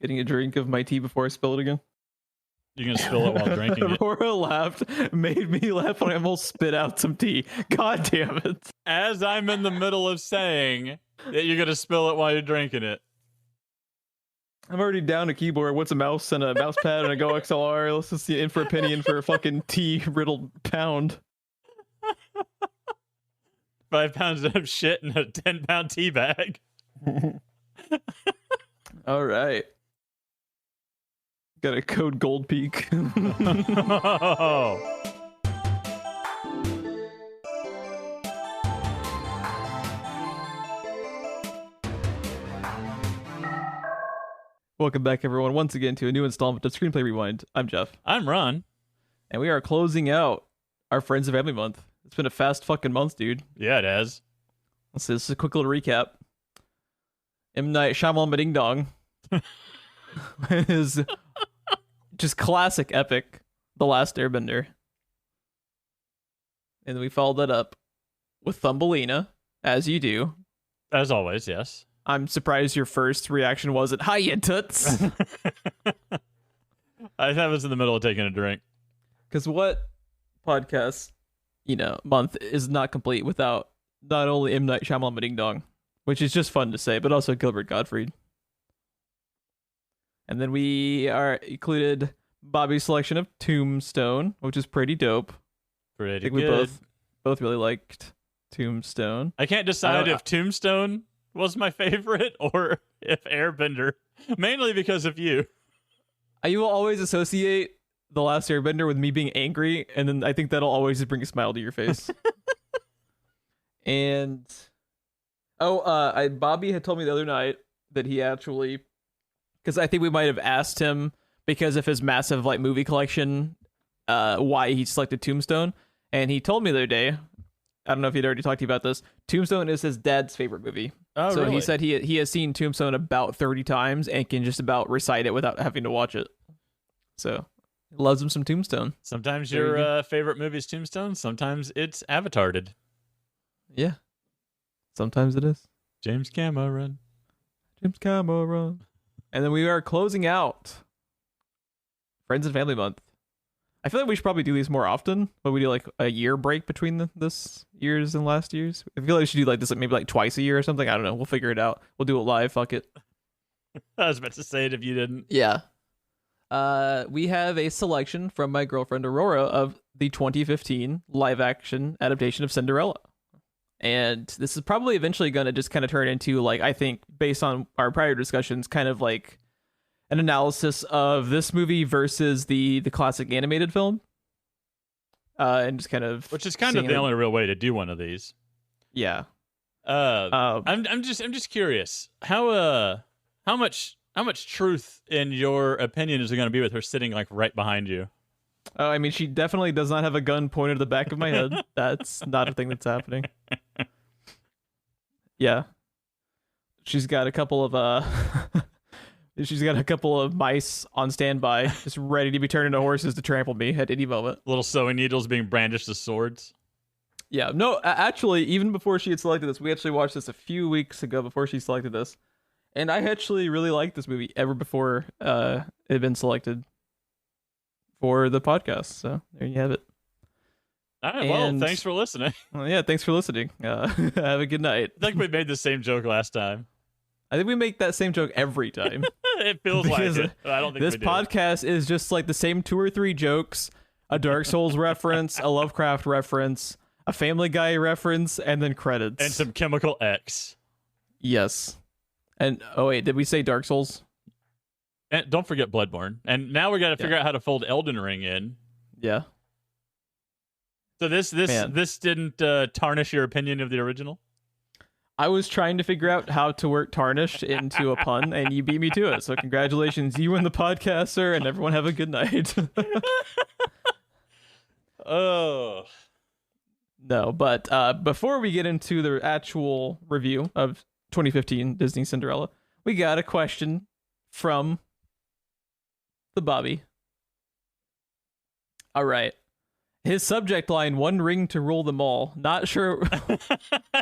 getting a drink of my tea before I spill it again. You're going to spill it while drinking it. Aurora laughed, made me laugh when I almost spit out some tea. God damn it. As I'm in the middle of saying that you're going to spill it while you're drinking it. I'm already down a keyboard. What's a mouse and a mouse pad and a Go XLR? Let's just see in for a penny and for a fucking tea-riddled pound. 5 pounds of shit in a 10-pound tea bag. All right. Got a code Gold Peak. Oh. Welcome back, everyone, once again to a new installment of Screenplay Rewind. I'm Geoff. I'm Ron. And we are closing out our Friends and Family month. It's been a fast fucking month, dude. Yeah, it has. Let's do this a quick little recap. M. Night Shyamalan Ding Dong is just classic epic, The Last Airbender. And then we followed that up with Thumbelina, as you do. As always, yes. I'm surprised your first reaction wasn't, "Hi, you toots." I was in the middle of taking a drink. Because what podcast, month is not complete without not only M. Night Shyamalan Ding Dong, which is just fun to say, but also Gilbert Gottfried. And then we are included Bobby's selection of Tombstone, which is pretty dope. Pretty I think good. we both really liked Tombstone. I can't decide if Tombstone was my favorite or if Airbender, mainly because of you. I will always associate The Last Airbender with me being angry, and then I think that'll always just bring a smile to your face. And Bobby had told me the other night that he actually, because I think we might have asked him because of his massive movie collection, why he selected Tombstone, and he told me the other day, I don't know if he'd already talked to you about this, Tombstone is his dad's favorite movie. Oh, so really? he said he has seen Tombstone about 30 times and can just about recite it without having to watch it. So he loves him some Tombstone. Sometimes There you your favorite movie is Tombstone. Sometimes it's Avatar'd. Yeah. Sometimes it is. James Cameron. And then we are closing out Friends and Family Month. I feel like we should probably do these more often, but we do a year break between this year's and last year's. I feel like we should do this maybe twice a year or something. I don't know. We'll figure it out. We'll do it live. Fuck it. I was about to say it if you didn't. Yeah. We have a selection from my girlfriend Aurora of the 2015 live-action adaptation of Cinderella. And this is probably eventually going to just kind of turn into, I think, based on our prior discussions, kind of an analysis of this movie versus the classic animated film. And just kind of... Which is kind of the only real way to do one of these. Yeah. I'm just curious. How much truth in your opinion is there going to be with her sitting right behind you? Oh, I mean, she definitely does not have a gun pointed at the back of my head. That's not a thing that's happening. Yeah. She's got a couple of mice on standby, just ready to be turned into horses to trample me at any moment. Little sewing needles being brandished as swords. Yeah, no, actually, even before she had selected this, we actually watched this a few weeks ago before she selected this. And I actually really liked this movie ever before it had been selected for the podcast. So there you have it. All right, well, thanks for listening. Well, yeah, thanks for listening. Have a good night. I think we made the same joke last time. I think we make that same joke every time. It feels like it. I don't think this we do. podcast is just the same 2 or 3 jokes, a Dark Souls reference, a Lovecraft reference, a Family Guy reference, and then credits. And some Chemical X. Yes. And, oh wait, did we say Dark Souls? And don't forget Bloodborne. And now we got to figure out how to fold Elden Ring in. Yeah. So this didn't tarnish your opinion of the original? I was trying to figure out how to work tarnished into a pun, and you beat me to it. So congratulations, you and the podcast, sir, and everyone have a good night. Oh. No, but before we get into the actual review of 2015 Disney Cinderella, we got a question from the Bobby. All right. His subject line, one ring to rule them all. Not sure.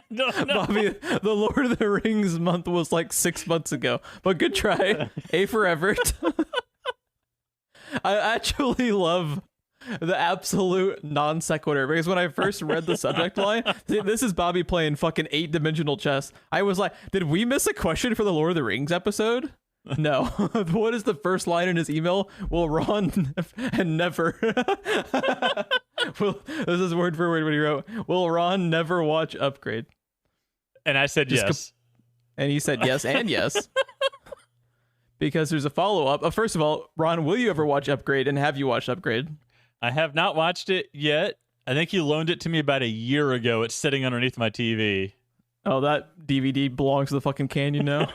No. Bobby, the Lord of the Rings month was like 6 months ago, but good try. A for effort. I actually love the absolute non sequitur, because when I first read the subject line, this is Bobby playing fucking 8-dimensional chess. I was like, did we miss a question for the Lord of the Rings episode? No. What is the first line in his email? Will Ron and never this is word for word what he wrote. Will Ron never watch Upgrade? And I said yes. And he said yes and yes. Because there's a follow-up. First of all, Ron, will you ever watch Upgrade, and have you watched Upgrade? I have not watched it yet. I think you loaned it to me about a year ago. It's sitting underneath my TV. Oh, that DVD belongs to the fucking canyon now.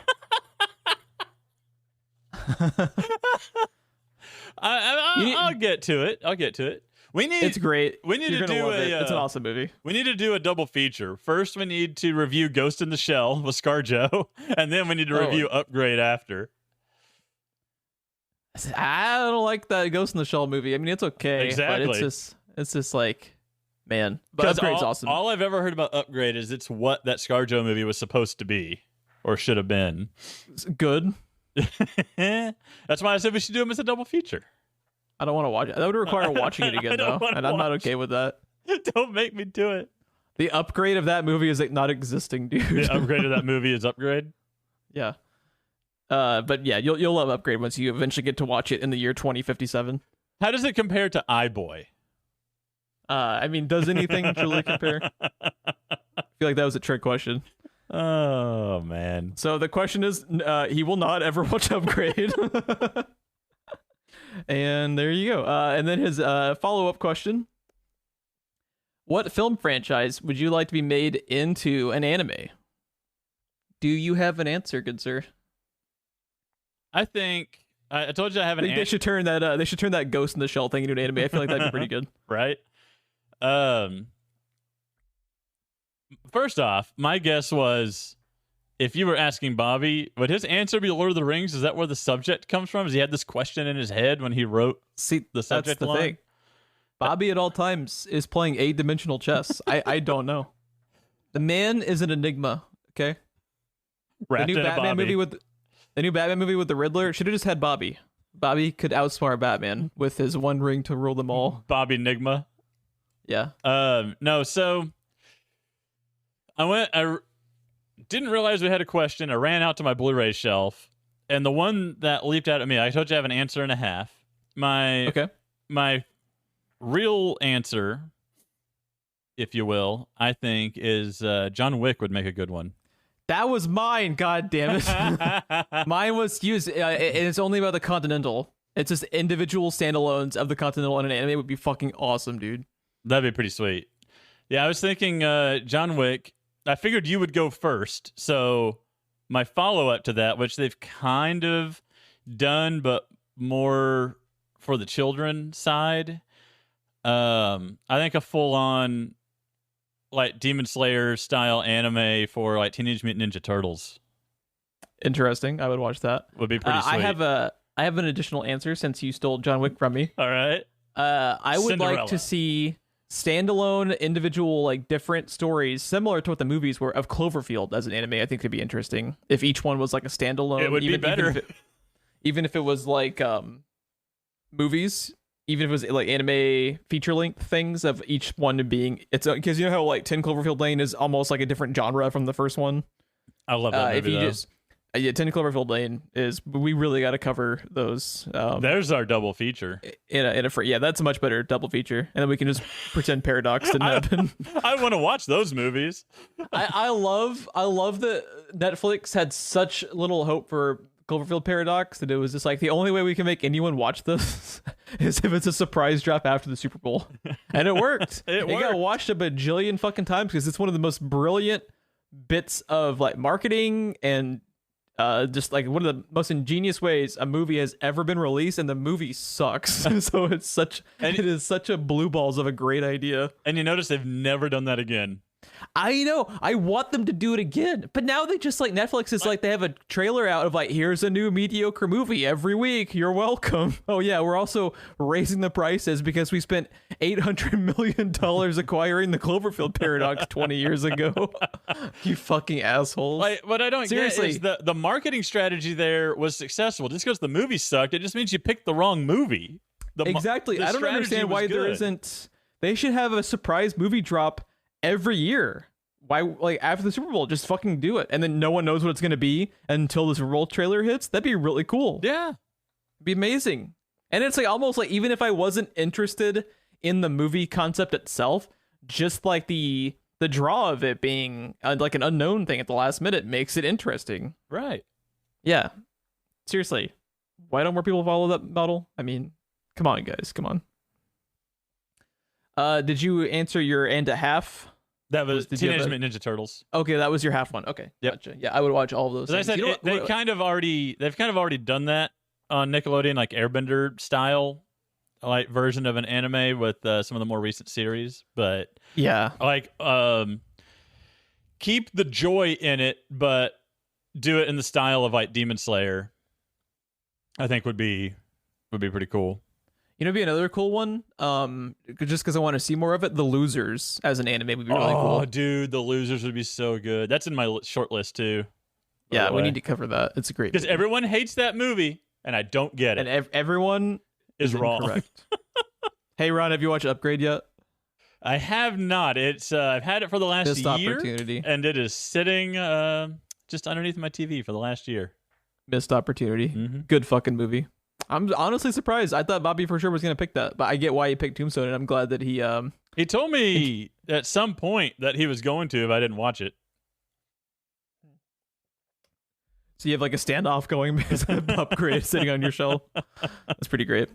I'll get to it. It's great. We need You're to do a. It's an awesome movie. We need to do a double feature. First, we need to review Ghost in the Shell with ScarJo, and then we need to review Upgrade after. I don't like that Ghost in the Shell movie. I mean, it's okay, exactly. But it's just like, man. But Upgrade's awesome. All I've ever heard about Upgrade is it's what that ScarJo movie was supposed to be, or should have been. It's good. That's why I said we should do them as a double feature. I don't want to watch it. That would require watching it again, though, and I'm not okay with that. Don't make me do it. The upgrade of that movie is like not existing, dude. The upgrade of that movie is Upgrade? Yeah. But yeah, you'll love Upgrade once you eventually get to watch it in the year 2057. How does it compare to iBoy? I mean, does anything truly compare? I feel like that was a trick question. Oh, man. So the question is, he will not ever watch Upgrade. And there you go. And then his follow-up question. What film franchise would you like to be made into an anime? Do you have an answer, good sir? I think I told you I have an answer. They should turn that they should turn that Ghost in the Shell thing into an anime. I feel like that'd be pretty good. Right? First off, my guess was, if you were asking Bobby, would his answer be Lord of the Rings? Is that where the subject comes from? Has he had this question in his head when he wrote the subject that's the line? thing. Bobby at all times is playing 8-dimensional chess. I don't know. The man is an enigma, okay? Wrapped the new in a Batman Bobby. movie with the Riddler should have just had Bobby. Bobby could outsmart Batman with his one ring to rule them all. Bobby Nigma. Yeah. No, so I didn't realize we had a question. I ran out to my Blu-ray shelf, and the one that leaped out at me, I told you I have an answer and a half. My real answer, if you will, I think is John Wick would make a good one. That was mine, god damn it. Mine was used, and it's only about the Continental. It's just individual standalones of the Continental in an anime would be fucking awesome, dude. That'd be pretty sweet. Yeah, I was thinking John Wick. I figured you would go first, so my follow-up to that, which they've kind of done, but more for the children side, I think a full-on like Demon Slayer style anime for like Teenage Mutant Ninja Turtles. Interesting. I would watch that. Would be pretty sweet. I have an additional answer since you stole John Wick from me. All right. I would Cinderella. like to see standalone, individual, like different stories similar to what the movies were of Cloverfield as an anime. I think could be interesting if each one was like a standalone. It would be better. Even if it was like movies. Even if it was like anime feature length things of each one being, it's because you know how like 10 Cloverfield Lane is almost like a different genre from the first one. I love that movie. If you just 10 Cloverfield Lane is, we really got to cover those. There's our double feature. That's a much better double feature, and then we can just pretend Paradox didn't happen. I want to watch those movies. I love that Netflix had such little hope for Cloverfield Paradox that it was just like the only way we can make anyone watch this is if it's a surprise drop after the Super Bowl, and it worked. It got watched a bajillion fucking times because it's one of the most brilliant bits of like marketing and just like one of the most ingenious ways a movie has ever been released, and the movie sucks. So it is such a blue balls of a great idea. And you notice they've never done that again. I know. I want them to do it again. But now they just like Netflix is like they have a trailer out of like, here's a new mediocre movie every week. You're welcome. Oh yeah, we're also raising the prices because we spent $800 million acquiring the Cloverfield paradox 20 years ago. You fucking assholes. What I don't Seriously. get is the marketing strategy there was successful. Just because the movie sucked, it just means you picked the wrong movie. Exactly. The I don't understand why there good. isn't. They should have a surprise movie drop every year. Why, like after the Super Bowl, just fucking do it, and then no one knows what it's gonna be until the Super Bowl trailer hits. That'd be really cool. Yeah, It'd be amazing. And it's like almost like even if I wasn't interested in the movie concept itself, just like the draw of it being like an unknown thing at the last minute makes it interesting. right. Yeah. Seriously, why don't more people follow that model? I mean, come on, guys, come on. Did you answer your and a half? That was Did you Teenage have a- Mutant Ninja Turtles. Okay, I was your half one. Okay, Yep. gotcha. Yeah, I would watch all of those. As I things. said, You know what- they've kind of already done that on Nickelodeon, like Airbender style, like version of an anime with some of the more recent series. But yeah, like, keep the joy in it, but do it in the style of like Demon Slayer. I think would be pretty cool. you know, be another cool one. Just because I want to see more of it. The Losers as an anime would be really cool. Oh, dude, the Losers would be so good. That's in my short list too. Yeah, we need to cover that. It's a great because movie. everyone hates that movie, and I don't get it. And everyone is wrong. Incorrect. Hey, Ron, have you watched Upgrade yet? I have not. It's I've had it for the last Missed year, opportunity. and it is sitting just underneath my TV for the last year. Missed opportunity. Mm-hmm. Good fucking movie. I'm honestly surprised. I thought Bobby for sure was gonna pick that, but I get why he picked Tombstone, and I'm glad that he He told me at some point that he was going to if I didn't watch it. So you have like a standoff going because of Upgrade sitting on your shelf. That's pretty great.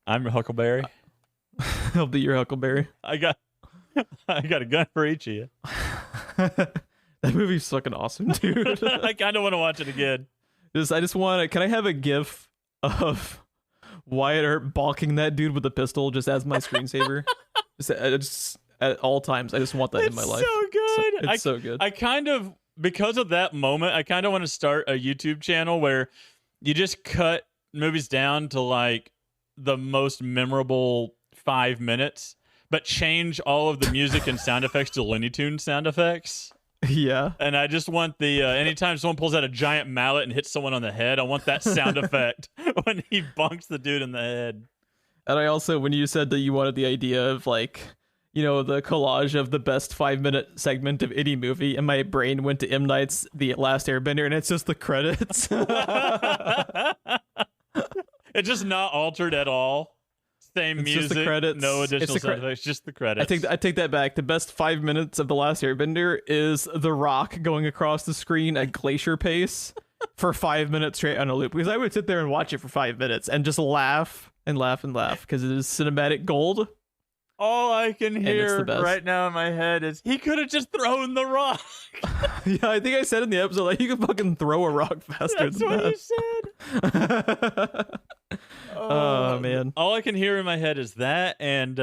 I'm Huckleberry. I'll be your Huckleberry. I got a gun for each of you. That movie's fucking awesome, dude. I kind of want to watch it again. I just want to. Can I have a GIF of Wyatt Earp balking that dude with a pistol just as my screensaver? just at all times. I just want that in my life. So good. It's so good. I kind of, because of that moment, I kind of want to start a YouTube channel where you just cut movies down to like the most memorable 5 minutes, but change all of the music and sound effects to Looney Tunes sound effects. Yeah. And I just want the anytime someone pulls out a giant mallet and hits someone on the head, I want that sound effect when he bonks the dude in the head. And I also, when you said that you wanted the idea of like, you know, the collage of the best 5-minute segment of any movie, and my brain went to M. Night's The Last Airbender, and it's just the credits. It's just not altered at all. Same It's music, just the credits. no It's additional the sound effects, just the credits. I take that back. The best 5 minutes of The Last Airbender is The Rock going across the screen at glacier pace for 5 minutes straight on a loop, because I would sit there and watch it for 5 minutes and just laugh and laugh and laugh because it is cinematic gold. All I can it's hear the best. right now in my head is he could have just thrown the rock. Yeah, I think I said in the episode like you can fucking throw a rock faster That's than what that. you said. Oh man. All I can hear in my head is that, and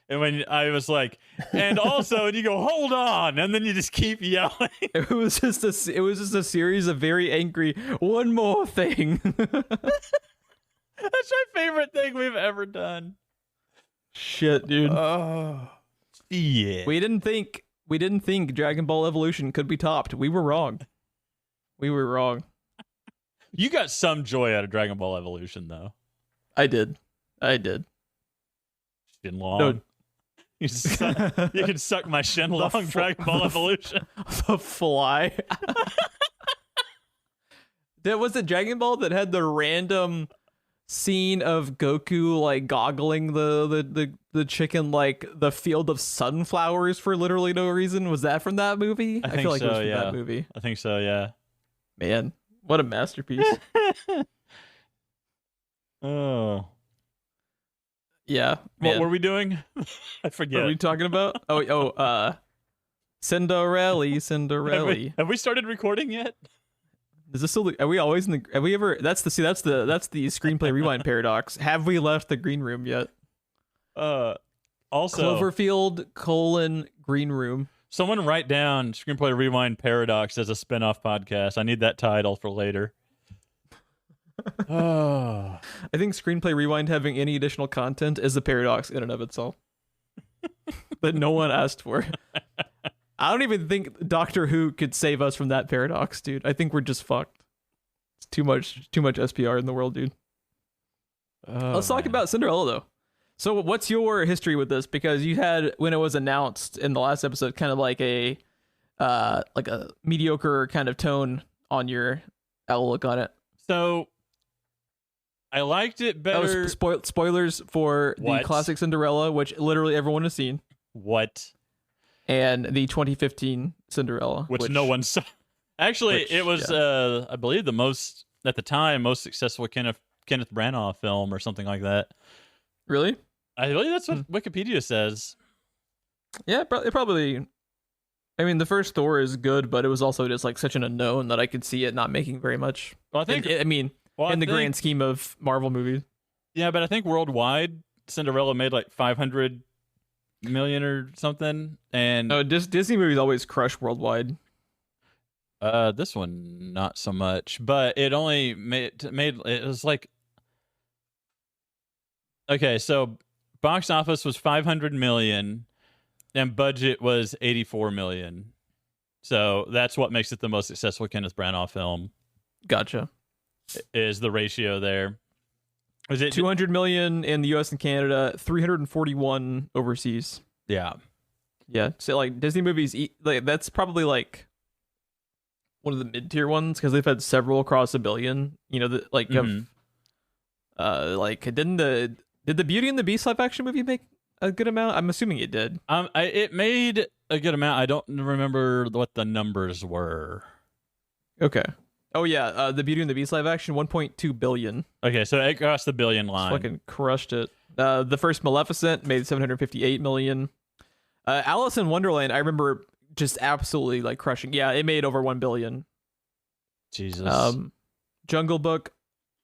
when I was like, and also, and you go, hold on, and then you just keep yelling. It was just a series of very angry one more thing. That's my favorite thing we've ever done. Shit, dude. Oh, yeah. We didn't think Dragon Ball Evolution could be topped. We were wrong. You got some joy out of Dragon Ball Evolution, though. I did. Shenlong. No. You can suck my Shenlong Dragon Ball Evolution. The fly. That was it Dragon Ball that had the random scene of Goku like goggling the chicken like the field of sunflowers for literally no reason. Was that from that movie? I think feel like so, it was from yeah. that movie. I think so, yeah. Man, what a masterpiece. Oh. Yeah. What Man. were we doing? I What forget. are we talking about? Cinderella. Have we started recording yet? Is this still? Are we always in the? Have we ever? That's the screenplay rewind paradox. Have we left the green room yet? Also, Cloverfield : Green Room. Someone write down Screenplay Rewind Paradox as a spin-off podcast. I need that title for later. Oh. I think Screenplay Rewind having any additional content is a paradox in and of itself that no one asked for. I don't even think Doctor Who could save us from that paradox, dude. I think we're just fucked. It's too much SPR in the world, dude. Let's talk about Cinderella, though. So what's your history with this? Because you had, when it was announced in the last episode, kind of like a mediocre kind of tone on your outlook on it. So I liked it better. Spoilers for What? the classic Cinderella, which literally everyone has seen. What? And the 2015 Cinderella. Which no one saw. Actually, it was, I believe, the most, at the time, most successful Kenneth Branagh film or something like that. Really? I believe that's what Wikipedia says. Yeah, it probably... I mean, the first Thor is good, but it was also just like such an unknown that I could see it not making very much. Well, I think... in the grand scheme of Marvel movies. Yeah, but I think worldwide, Cinderella made like 500 million or something. And no, Disney movies always crush worldwide. This one not so much, but it only made it was like, okay, so box office was 500 million and budget was 84 million. So that's what makes it the most successful Kenneth Branagh film. Gotcha. Is the ratio there. Was it 200 million in the US and Canada, 341 overseas. Yeah. Yeah. So like Disney movies, like that's probably like one of the mid-tier ones because they've had several cross $1 billion. You know, like did the Beauty and the Beast live action movie make a good amount? I'm assuming it did. It made a good amount. I don't remember what the numbers were. Okay. Oh yeah, the Beauty and the Beast live action, 1.2 billion. Okay, so it crossed the billion line. Fucking crushed it. The first Maleficent made 758 million. Alice in Wonderland, I remember just absolutely like crushing. Yeah, it made over 1 billion. Jesus. Jungle Book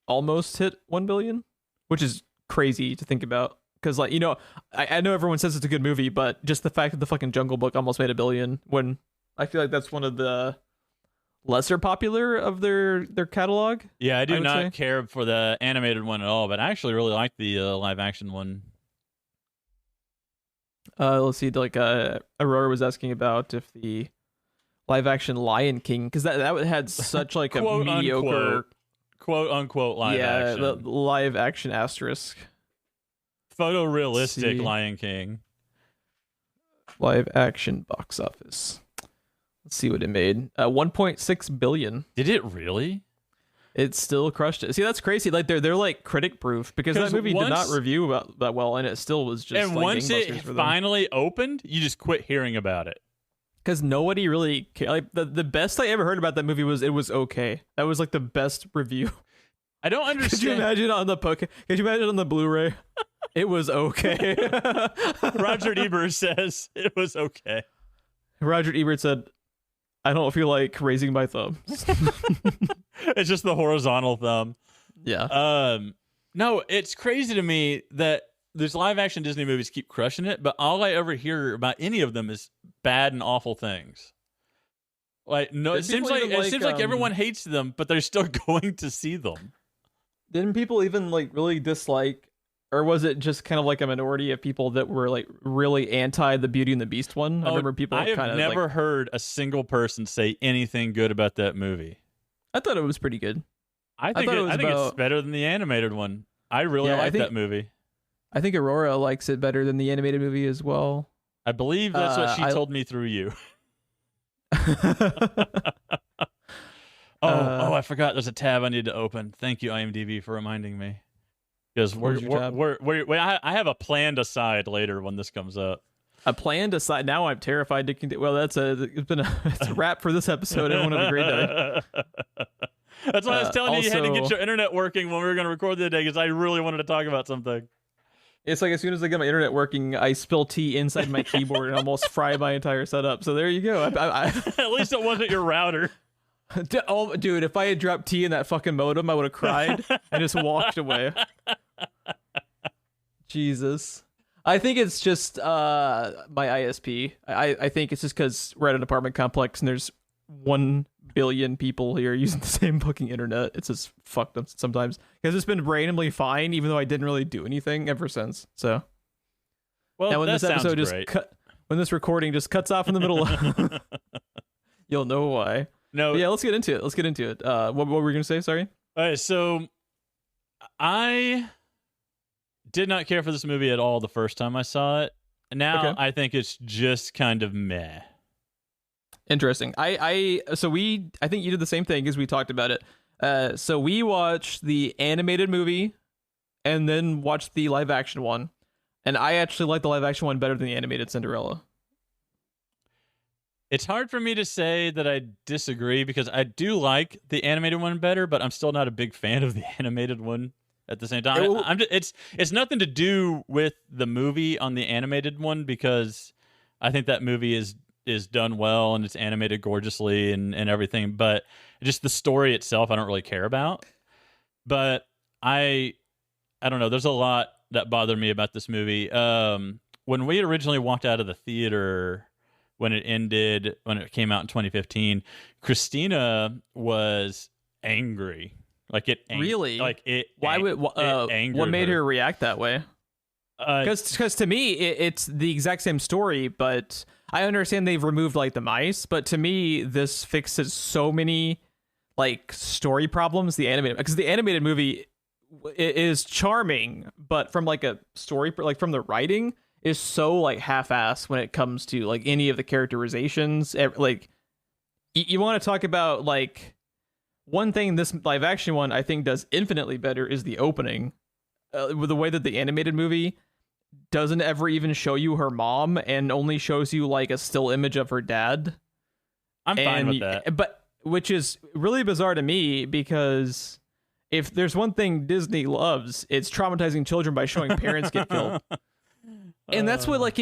almost hit 1 billion, which is crazy to think about. Because like, you know, I know everyone says it's a good movie, but just the fact that the fucking Jungle Book almost made 1 billion, when I feel like that's one of the lesser popular of their catalog. Yeah, I do not care for the animated one at all, but I actually really like the live action one. Let's see, like Aurora was asking about if the live action Lion King, because that had such like a mediocre quote unquote live action. Yeah, the live action asterisk. Photorealistic Lion King. Live action box office. Let's see what it made. 1.6 billion. Did it really? It still crushed it. See, that's crazy. Like they're like critic proof because that movie did not review that well, and it still was just. And like once it finally opened, you just quit hearing about it. Because nobody really cared. Like the best I ever heard about that movie was it was okay. That was like the best review. I don't understand. Could you imagine on the Could you imagine on the Blu-ray? It was okay. Roger Ebert says it was okay. Roger Ebert said, "I don't feel like raising my thumb." It's just the horizontal thumb. Yeah. No, it's crazy to me that these live action Disney movies keep crushing it, but all I ever hear about any of them is bad and awful things. Like no, it seems like everyone hates them, but they're still going to see them. Didn't people even like really dislike, or was it just kind of like a minority of people that were like really anti the Beauty and the Beast one? I remember people. I have never heard a single person say anything good about that movie. I thought it was pretty good. I think it's better than the animated one. I really like that movie. I think Aurora likes it better than the animated movie as well. I believe that's what she told me through you. I forgot. There's a tab I need to open. Thank you, IMDb, for reminding me. Because I have a planned aside later when this comes up. A planned aside. Now I'm terrified to continue. Well, it's a wrap for this episode. Everyone have a great day. That's why I was telling you had to get your internet working when we were going to record the day because I really wanted to talk about something. It's like as soon as I get my internet working, I spill tea inside my keyboard and almost fry my entire setup. So there you go. At least it wasn't your router. Oh, dude, if I had dropped tea in that fucking modem, I would have cried and just walked away. Jesus. I think it's just my ISP. I think it's just because we're at an apartment complex and there's 1 billion people here using the same fucking internet. It's just fucked up sometimes because it's been randomly fine, even though I didn't really do anything ever since. So, well, now when that this episode sounds just great. when this recording just cuts off in the middle, you'll know why. No, But yeah, let's get into it. What were we gonna say? Sorry. All right, so I did not care for this movie at all the first time I saw it. Now Okay. I think it's just kind of meh. Interesting. I think you did the same thing as we talked about it. So we watched the animated movie and then watched the live action one. And I actually like the live action one better than the animated Cinderella. It's hard for me to say that I disagree because I do like the animated one better, but I'm still not a big fan of the animated one at the same time. It's nothing to do with the movie on the animated one because I think that movie is done well and it's animated gorgeously and everything, but just the story itself I don't really care about. But I don't know, there's a lot that bothered me about this movie. When we originally walked out of the theater when it came out in 2015, Christina was angry. Like it Really? Like it Why would it angered what made her react that way? Because to me it's the exact same story, but I understand they've removed like the mice, but to me this fixes so many like story problems. The animated movie is charming, but from like a story, like from the writing, is so like half-assed when it comes to like any of the characterizations. Like you want to talk about like one thing this live action one I think does infinitely better is the opening. With the way that the animated movie doesn't ever even show you her mom and only shows you like a still image of her dad. I'm fine with that. But which is really bizarre to me because if there's one thing Disney loves, it's traumatizing children by showing parents get killed. And that's what like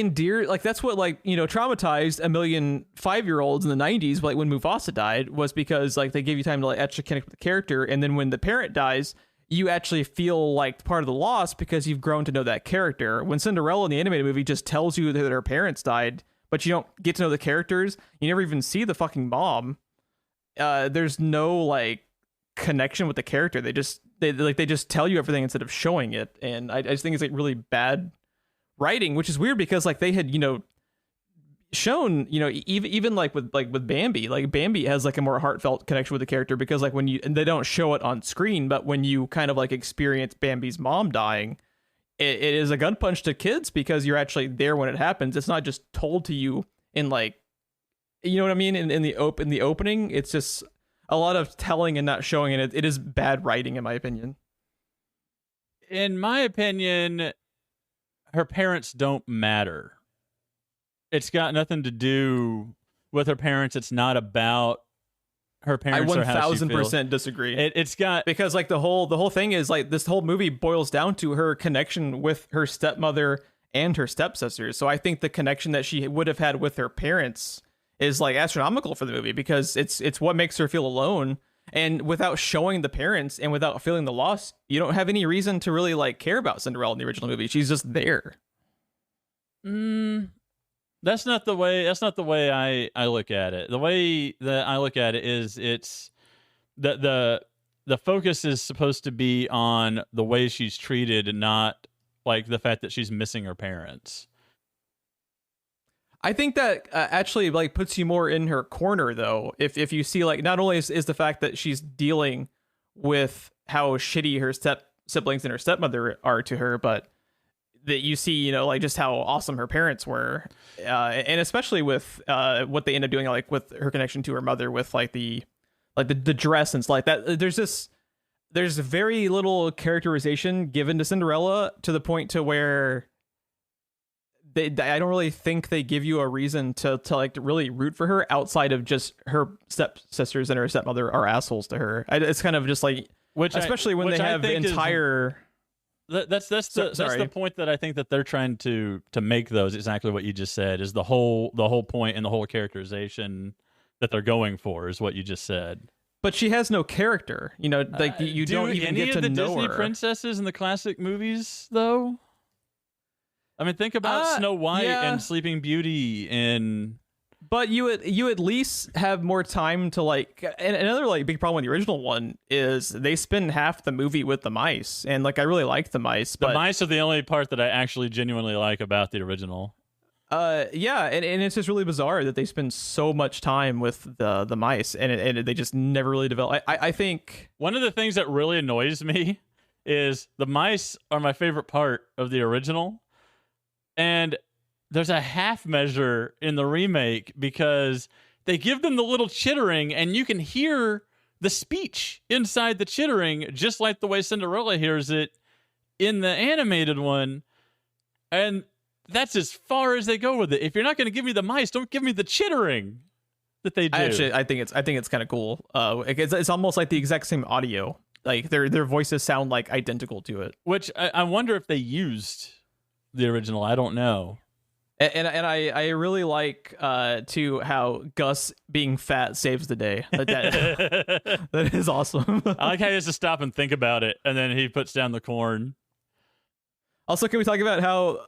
that's what like, you know, traumatized a million 5-year-olds in the 90s, like when Mufasa died, was because like they give you time to like actually connect with the character, and then when the parent dies, you actually feel like part of the loss because you've grown to know that character. When Cinderella in the animated movie just tells you that her parents died, but you don't get to know the characters, you never even see the fucking mom. There's no like connection with the character. They just tell you everything instead of showing it, and I just think it's like really bad writing, which is weird because like they had, you know, shown, you know, even like with Bambi, like Bambi has like a more heartfelt connection with the character because like and they don't show it on screen, but when you kind of like experience Bambi's mom dying, it is a gun punch to kids because you're actually there when it happens. It's not just told to you in like, you know what I mean, in the opening. It's just a lot of telling and not showing, and it is bad writing in my opinion. In my opinion, her parents don't matter. It's got nothing to do with her parents. It's not about her parents. I 1000% disagree. It's got, because like the whole thing is like this whole movie boils down to her connection with her stepmother and her stepsisters. So I think the connection that she would have had with her parents is like astronomical for the movie because it's what makes her feel alone. And without showing the parents and without feeling the loss, you don't have any reason to really like care about Cinderella in the original movie. She's just there. That's not the way I look at it. The way that I look at it is it's the focus is supposed to be on the way she's treated and not like the fact that she's missing her parents. I think that actually like puts you more in her corner though. If you see like not only is the fact that she's dealing with how shitty her siblings and her stepmother are to her, but that you see, you know, like just how awesome her parents were, and especially with what they end up doing, like with her connection to her mother, with like the dress and stuff like that. There's very little characterization given to Cinderella to the point to where I don't really think they give you a reason to like to really root for her outside of just her stepsisters and her stepmother are assholes to her. It's kind of just like, especially when they have entire. That's the point that I think that they're trying to make, those exactly what you just said is the whole point and the whole characterization that they're going for is what you just said. But she has no character, you know, like you don't even get to know her. Do any of the Disney princesses in the classic movies though? I mean, think about Snow White and Sleeping Beauty and. But you at least have more time to like. And another like big problem with the original one is they spend half the movie with the mice, and like I really like the mice. But the mice are the only part that I actually genuinely like about the original. Yeah, and it's just really bizarre that they spend so much time with the mice, and they just never really develop. I think one of the things that really annoys me is the mice are my favorite part of the original, and there's a half measure in the remake because they give them the little chittering, and you can hear the speech inside the chittering, just like the way Cinderella hears it in the animated one, and that's as far as they go with it. If you're not going to give me the mice, don't give me the chittering that they do. I think it's kind of cool. It's almost like the exact same audio. Like their voices sound like identical to it. Which I wonder if they used the original. I don't know. And I really like too how Gus being fat saves the day. That is awesome. I like how he has to stop and think about it, and then he puts down the corn. Also, can we talk about how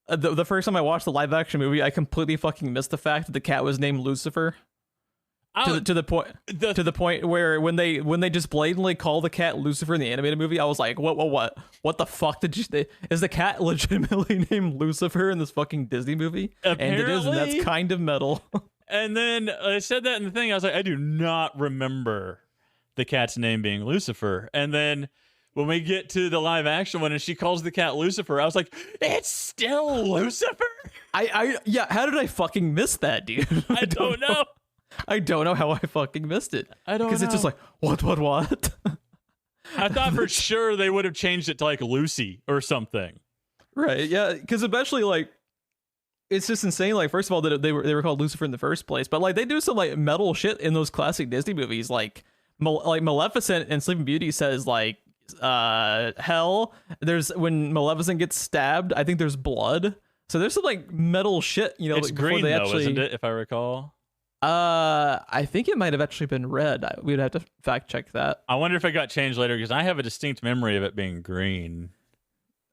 the first time I watched the live action movie, I completely fucking missed the fact that the cat was named Lucifer. To the point where when they just blatantly call the cat Lucifer in the animated movie, I was like, what the fuck is the cat legitimately named Lucifer in this fucking Disney movie? Apparently, and it is, and that's kind of metal. And then I said that in the thing, I was like, I do not remember the cat's name being Lucifer. And then when we get to the live action one and she calls the cat Lucifer, I was like, it's still Lucifer? Yeah, how did I fucking miss that, dude? I don't know. I don't know how I fucking missed it. I don't know. Because it's just like, what? I thought for sure they would have changed it to like Lucy or something. Right, yeah, because especially like, it's just insane. Like, first of all, that they were called Lucifer in the first place, but like they do some like metal shit in those classic Disney movies. Like Maleficent and Sleeping Beauty says like, hell. There's when Maleficent gets stabbed, I think there's blood. So there's some like metal shit, you know. It's green though, isn't it? If I recall. I think it might have actually been red. We'd have to fact check that. I wonder if it got changed later because I have a distinct memory of it being green.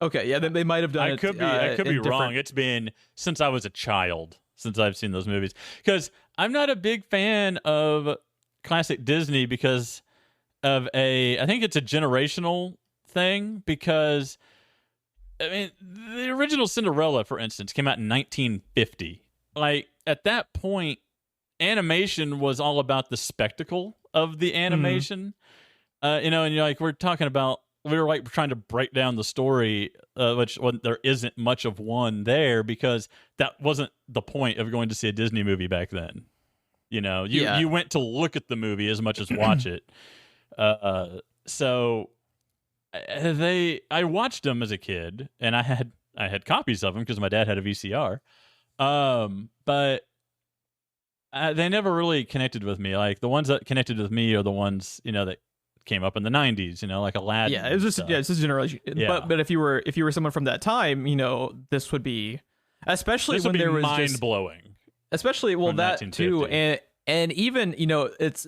Okay, yeah, they might have done it. I could be wrong. It's been since I was a child since I've seen those movies. Because I'm not a big fan of classic Disney because of I think it's a generational thing. Because I mean, the original Cinderella, for instance, came out in 1950. Like at that point, animation was all about the spectacle of the animation. You know, and you're like, we're like trying to break down the story, which there isn't much of one there because that wasn't the point of going to see a Disney movie back then. You know, you went to look at the movie as much as watch it. So I watched them as a kid, and I had copies of them because my dad had a VCR. But they never really connected with me. Like the ones that connected with me are the ones, you know, that came up in the 90s, you know, like Aladdin. Yeah, it was just it's just generation. Yeah. But if you were someone from that time, you know, this would be especially when there was mind blowing. Especially that too, and even, you know, it's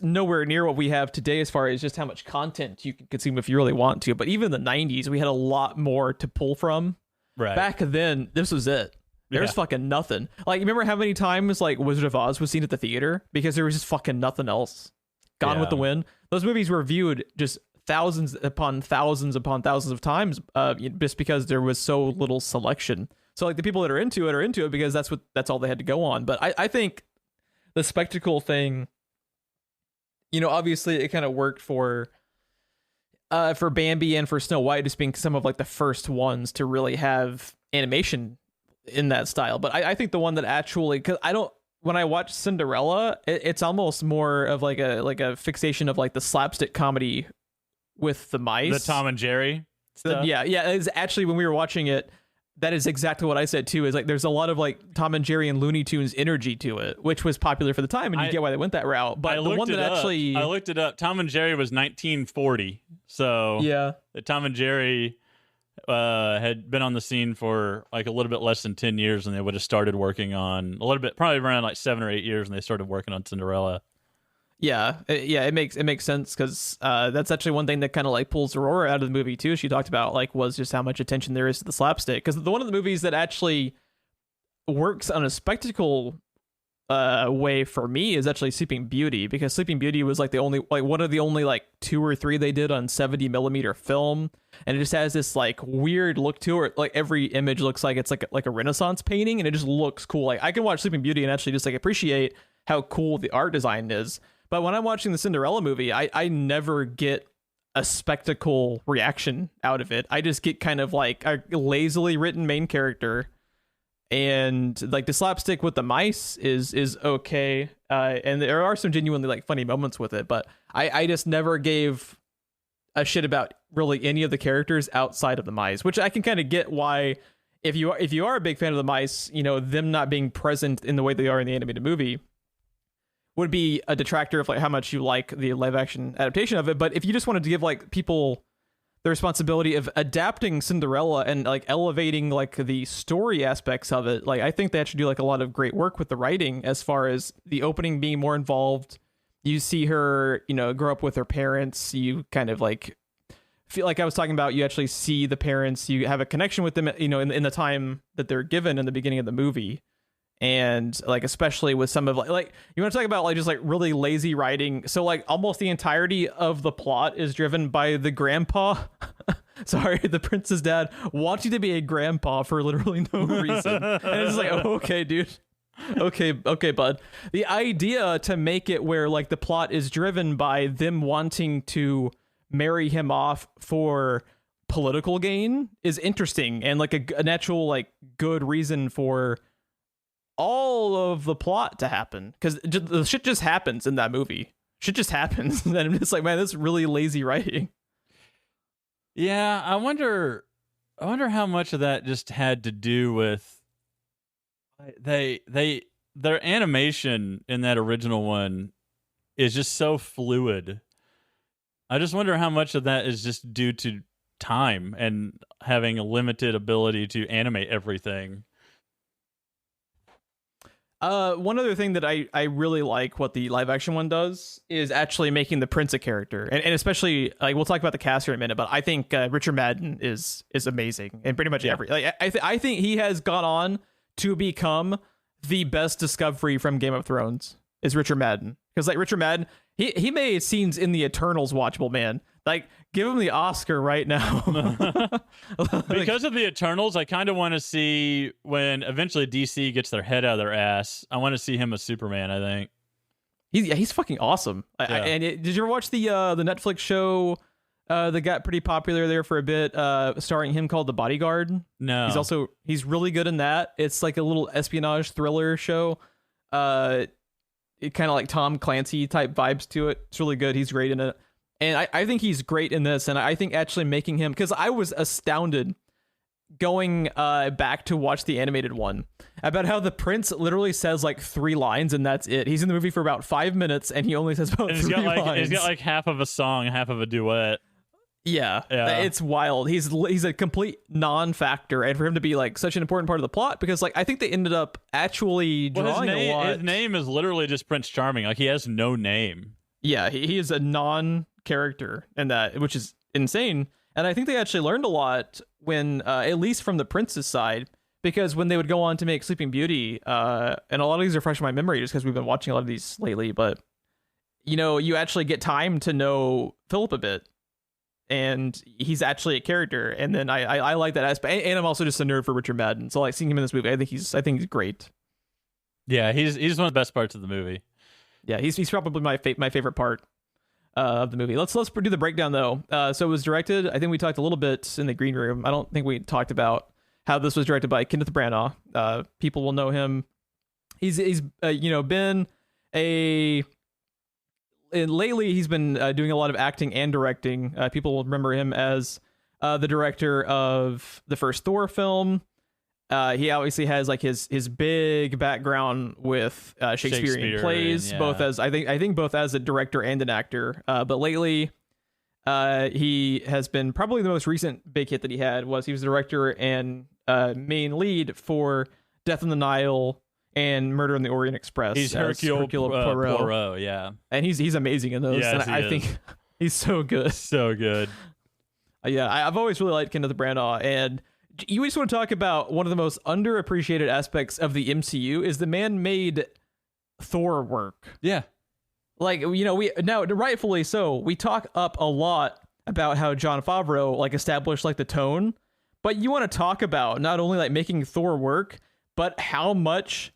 nowhere near what we have today as far as just how much content you can consume if you really want to. But even in the 90s, we had a lot more to pull from. Right. Back then, this was it. There's fucking nothing. Like, remember how many times like Wizard of Oz was seen at the theater because there was just fucking nothing else. Gone with the Wind. Those movies were viewed just thousands upon thousands of times, just because there was so little selection. So like the people that are into it because that's all they had to go on. But I think the spectacle thing, you know, obviously it kind of worked for Bambi and for Snow White just being some of like the first ones to really have animation in that style. But I think the one that actually, because when I watch Cinderella, it's almost more of like a fixation of like the slapstick comedy with the mice, the Tom and Jerry stuff. Yeah. It's actually, when we were watching it, that is exactly what I said too. Is like there's a lot of like Tom and Jerry and Looney Tunes energy to it, which was popular for the time, and you get why they went that route. But the one that actually, I looked it up. Tom and Jerry was 1940, so yeah, Tom and Jerry had been on the scene for like a little bit less than 10 years, and they would have started working on a little bit, probably around like 7 or 8 years, and they started working on Cinderella. Yeah, it makes sense because that's actually one thing that kind of like pulls Aurora out of the movie too. She talked about like was just how much attention there is to the slapstick because the one of the movies that actually works on a spectacle way for me is actually Sleeping Beauty, because Sleeping Beauty was like the only like one of the only like 2 or 3 they did on 70 millimeter film, and it just has this like weird look to it. Like every image looks like it's like a Renaissance painting, and it just looks cool. Like I can watch Sleeping Beauty and actually just like appreciate how cool the art design is. But when I'm watching the Cinderella movie, I never get a spectacle reaction out of it. I just get kind of like a lazily written main character, and like the slapstick with the mice is okay, and there are some genuinely like funny moments with it, but I just never gave a shit about really any of the characters outside of the mice, which I can kind of get why if you are a big fan of the mice, you know, them not being present in the way they are in the animated movie would be a detractor of like how much you like the live action adaptation of it. But if you just wanted to give like people the responsibility of adapting Cinderella and like elevating like the story aspects of it, like I think they actually do like a lot of great work with the writing as far as the opening being more involved. You see her, you know, grow up with her parents. You kind of like feel like I was talking about, you actually see the parents, you have a connection with them, you know, in the time that they're given in the beginning of the movie. And like especially with some of like you want to talk about like just like really lazy writing, so like almost the entirety of the plot is driven by the grandpa sorry, the prince's dad wanting to be a grandpa for literally no reason. And it's like, oh, okay, dude, okay, bud. The idea to make it where like the plot is driven by them wanting to marry him off for political gain is interesting, and like a natural like good reason for all of the plot to happen, because the shit just happens in that movie. Shit just happens. And I'm just like, man, this is really lazy writing. Yeah, I wonder how much of that just had to do with their animation in that original one is just so fluid. I just wonder how much of that is just due to time and having a limited ability to animate everything. One other thing that I really like what the live action one does is actually making the prince a character, and especially like we'll talk about the cast here in a minute, but I think Richard Madden is amazing in pretty much every like I think he has gone on to become the best discovery from Game of Thrones is Richard Madden, because like Richard Madden he made scenes in the Eternals watchable, man. Like, give him the Oscar right now. Like, because of the Eternals, I kind of want to see when eventually DC gets their head out of their ass. I want to see him as Superman, I think. He's fucking awesome. Yeah. Did you ever watch the Netflix show that got pretty popular there for a bit, starring him, called The Bodyguard? No. He's really good in that. It's like a little espionage thriller show. It kind of like Tom Clancy type vibes to it. It's really good. He's great in it. And I think he's great in this, and I think actually making him, because I was astounded going back to watch the animated one about how the prince literally says like 3 lines and that's it. He's in the movie for about 5 minutes and he only says about 3 lines. He's got like half of a song, half of a duet. Yeah, it's wild. He's a complete non-factor, and for him to be like such an important part of the plot, because like I think they ended up actually drawing a lot. His name is literally just Prince Charming. Like he has no name. Yeah, he is a non-character in that, which is insane. And I think they actually learned a lot when, at least from the prince's side, because when they would go on to make Sleeping Beauty, and a lot of these are fresh in my memory just because we've been watching a lot of these lately, but you know, you actually get time to know Philip a bit. And he's actually a character, and then I like that aspect, and I'm also just a nerd for Richard Madden, so like seeing him in this movie, I think he's great. Yeah, he's one of the best parts of the movie. Yeah, he's probably my favorite part of the movie. Let's do the breakdown though. So it was directed, I think we talked a little bit in the green room. I don't think we talked about how this was directed by Kenneth Branagh. People will know him. He's been and lately he's been doing a lot of acting and directing. People will remember him as the director of the first Thor film. He obviously has like his big background with Shakespearean plays, yeah. Both as I think both as a director and an actor. But lately, he has been probably the most recent big hit that he had was he was the director and main lead for Death on the Nile and Murder on the Orient Express. He's as Hercule Poirot. Poirot, yeah. And he's amazing in those. Yes, and I think he's so good. So good. Yeah, I've always really liked Kenneth Branagh, and you just want to talk about one of the most underappreciated aspects of the MCU is the man made Thor work. Yeah. Like, you know, we now rightfully so, we talk up a lot about how Jon Favreau like established like the tone, but you want to talk about not only like making Thor work, but how much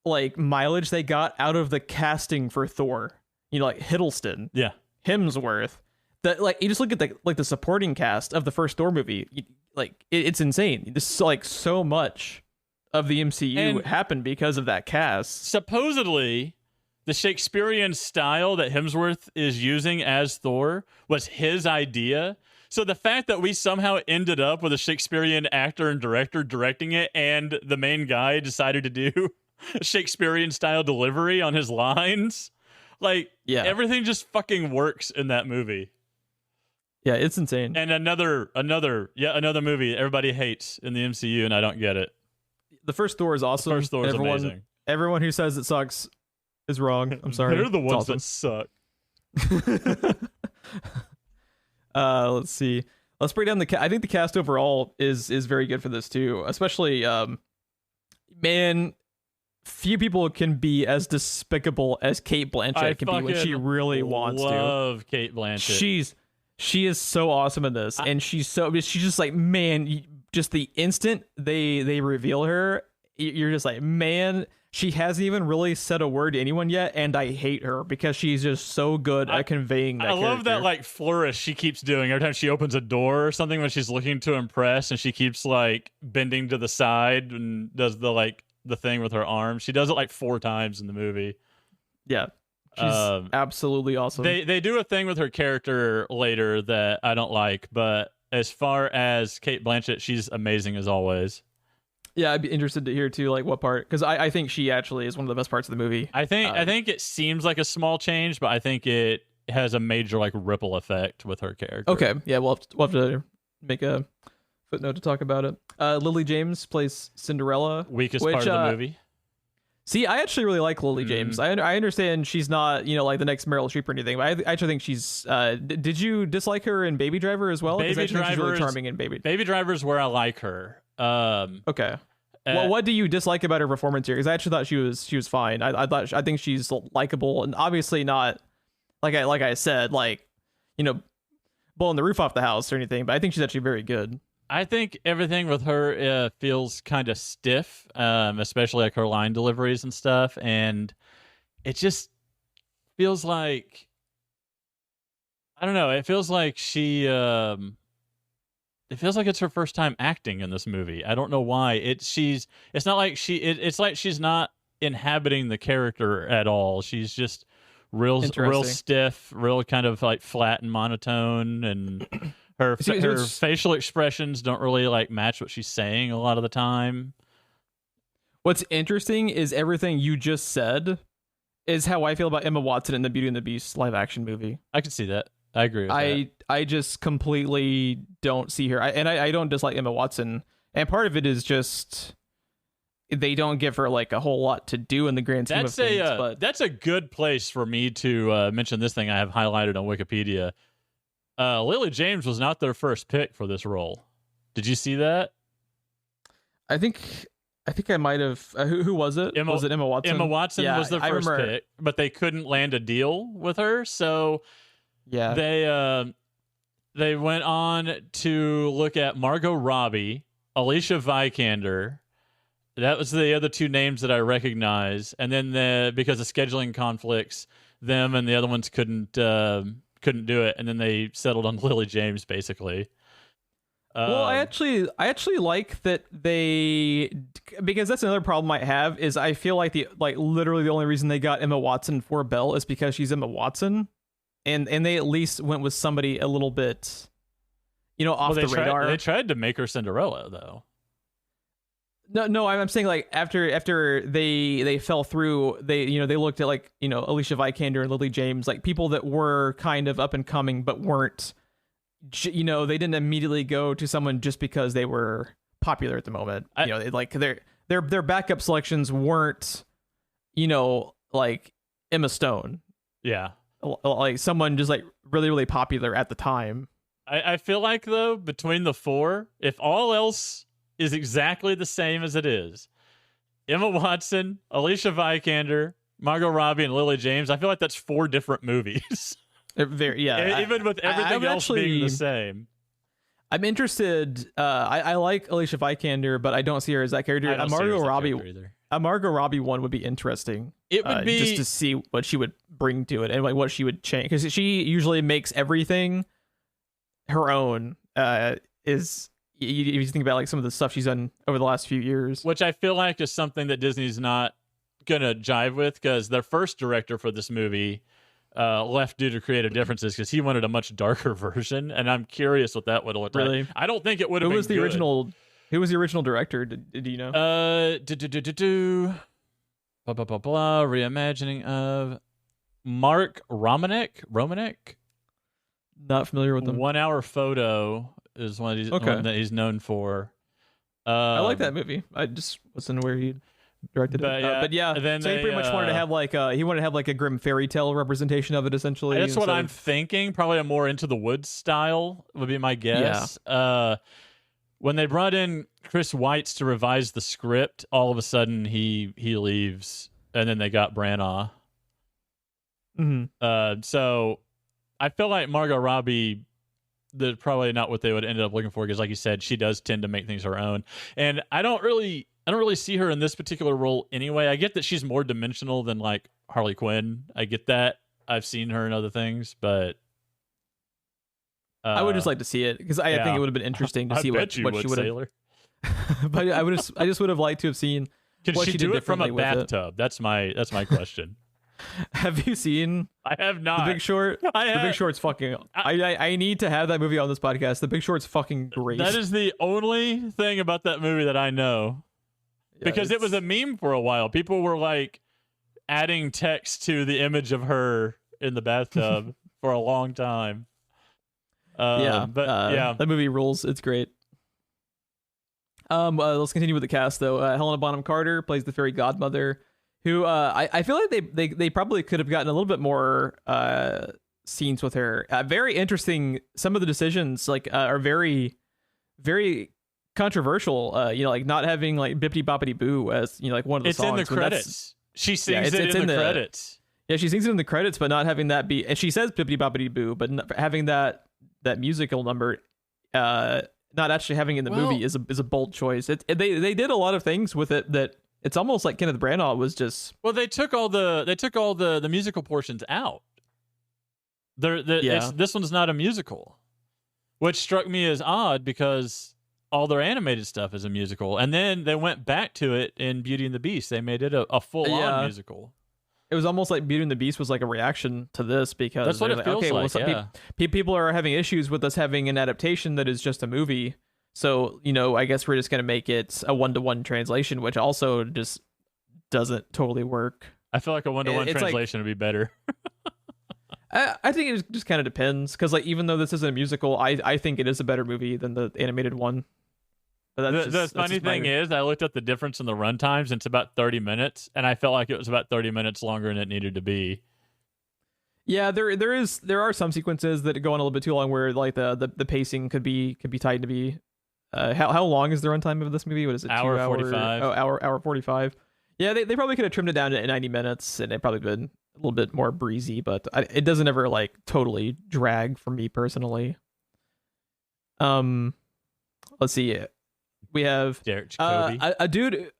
like mileage they got out of the casting for Thor. You know, like Hiddleston, Yeah. Hemsworth. That like you just look at the supporting cast of the first Thor movie, it's insane. This like so much of the MCU And happened because of that cast. Supposedly, the Shakespearean style that Hemsworth is using as Thor was his idea. So the fact that we somehow ended up with a Shakespearean actor and director directing it, and the main guy decided to do a Shakespearean style delivery on his lines, like, everything just fucking works in that movie. Yeah, it's insane. And another movie everybody hates in the MCU, and I don't get it. The first Thor is awesome. The first Thor is amazing. Everyone who says it sucks is wrong. I'm sorry. They're the ones that suck. Let's see. Let's break down I think the cast overall is very good for this too. Especially, man, few people can be as despicable as Cate Blanchett can be when she really wants to. I love Cate Blanchett. She is so awesome in this, and she's just like, man, just the instant they reveal her, you're just like, man, she hasn't even really said a word to anyone yet, and I hate her because she's just so good at conveying that I love character. that like flourish she keeps doing every time she opens a door or something when she's looking to impress, and she keeps like bending to the side and does the thing with her arms. She does it like 4 times in the movie. Yeah. She's absolutely awesome. They do a thing with her character later that I don't like, but as far as Cate Blanchett, she's amazing as always. Yeah, I'd be interested to hear too, like what part, because I think she actually is one of the best parts of the movie. I think it seems like a small change, but I think it has a major like ripple effect with her character. Okay, yeah, we'll have to make a footnote to talk about it. Lily James plays Cinderella, Weakest part of the movie. See, I actually really like Lily James. I understand she's not, like the next Meryl Streep or anything, but I actually think she's. Did you dislike her in Baby Driver as well? Baby Driver, she's really charming in Baby. Baby Driver's where I like her. Okay. Well, what do you dislike about her performance here? Because I actually thought she was fine. I think she's likable, and obviously not like I said, blowing the roof off the house or anything. But I think she's actually very good. I think everything with her feels kind of stiff, especially like her line deliveries and stuff, and it just feels like, I don't know. It feels like she. It feels like it's her first time acting in this movie. I don't know why. It's not like it's like she's not inhabiting the character at all. She's just real stiff, real kind of like flat and monotone, and her facial expressions don't really like match what she's saying a lot of the time. What's interesting is everything you just said is how I feel about Emma Watson in the Beauty and the Beast live action movie. I can see that. I agree with that. I just completely don't see her. I don't dislike Emma Watson. And part of it is just they don't give her like a whole lot to do in the grand scheme of things. But that's a good place for me to mention this thing I have highlighted on Wikipedia. Lily James was not their first pick for this role. Did you see that? I think I might have. Who was it? Was it Emma Watson? Emma Watson was the first pick, but they couldn't land a deal with her, so yeah, they went on to look at Margot Robbie, Alicia Vikander. That was the other 2 names that I recognize, and then because of scheduling conflicts, them and the other ones couldn't do it, and then they settled on Lily James basically. Well, I actually like that because that's another problem I have is I feel like literally the only reason they got Emma Watson for Belle is because she's Emma Watson, and they at least went with somebody a little bit, off the radar. They tried to make her Cinderella though. No, I'm saying like after they fell through, they looked at Alicia Vikander and Lily James, like people that were kind of up and coming but weren't. They didn't immediately go to someone just because they were popular at the moment. their backup selections weren't, like Emma Stone, Yeah. like someone just like really, really popular at the time. I feel like, though, between the four, if all else is exactly the same as it is, Emma Watson, Alicia Vikander, Margot Robbie, and Lily James, I feel like that's 4 different movies. Even with everything else being the same. I'm interested. I like Alicia Vikander, but I don't see her as that character. A Margot Robbie one would be interesting. It would be just to see what she would bring to it and like what she would change, because she usually makes everything her own. Is you think about like some of the stuff she's done over the last few years, which I feel like is something that Disney's not gonna jive with, because their first director for this movie left due to creative differences because he wanted a much darker version, and I'm curious what that would have looked like. I don't think it would have been the good. original. Who was the original director? Did you know? Blah blah blah blah. Reimagining of Mark Romanek. Not familiar with them. 1 Hour Photo is one that he's known for. I like that movie. I just wasn't aware he directed it. But yeah, then so he pretty much wanted to have like a grim fairy tale representation of it, essentially. That's what I'm thinking. Probably a more Into the Woods style would be my guess. Yeah. When they brought in Chris Weitz to revise the script, all of a sudden he leaves, and then they got Branagh. Mm-hmm. So I feel like Margot Robbie, that's probably not what they would end up looking for, because like you said, she does tend to make things her own. And I don't really see her in this particular role anyway. I get that she's more dimensional than like Harley Quinn. I get that. I've seen her in other things, but I would just like to see it, because I think it would have been interesting to see what she would have. But I just would have liked to have seen. Can what she did do it from a bathtub? That's my question. Have you seen? I have not. The Big Short. The Big Short's fucking. I need to have that movie on this podcast. The Big Short's fucking great. That is the only thing about that movie that I know, because it was a meme for a while. People were like adding text to the image of her in the bathtub for a long time. That movie rules. It's great. Let's continue with the cast, though. Helena Bonham Carter plays the fairy godmother, who I feel like they probably could have gotten a little bit more scenes with her. Very interesting. Some of the decisions are very, very controversial. Like not having like Bippity Boppity Boo as like one of the songs. It's in the credits. She sings it in the credits. Yeah, she sings it in the credits, but not having that be. And she says Bippity Boppity Boo, but having that musical number. Not actually having it in the movie is a bold choice. They did a lot of things with it that it's almost like Kenneth Branagh was just. Well, they took all the musical portions out. This one's not a musical, which struck me as odd, because all their animated stuff is a musical, and then they went back to it in Beauty and the Beast. They made it a full-on musical. It was almost like Beauty and the Beast was like a reaction to this, because that's what it feels like. People are having issues with us having an adaptation that is just a movie. So, I guess we're just going to make it a 1-to-1 translation, which also just doesn't totally work. I feel like a 1-to-1 translation would be better. I think it just kind of depends, because like even though this isn't a musical, I think it is a better movie than the animated one. The funny thing is, I looked at the difference in the run times, and it's about 30 minutes, and I felt like it was about 30 minutes longer than it needed to be. Yeah, there are some sequences that go on a little bit too long, where like the pacing could be tied to be. How long is the runtime of this movie? What is it? Hour 45. Oh, hour 45. Yeah, they probably could have trimmed it down to 90 minutes, and it probably been a little bit more breezy, but it doesn't ever like totally drag for me personally. Let's see. We have Derek Jacobi.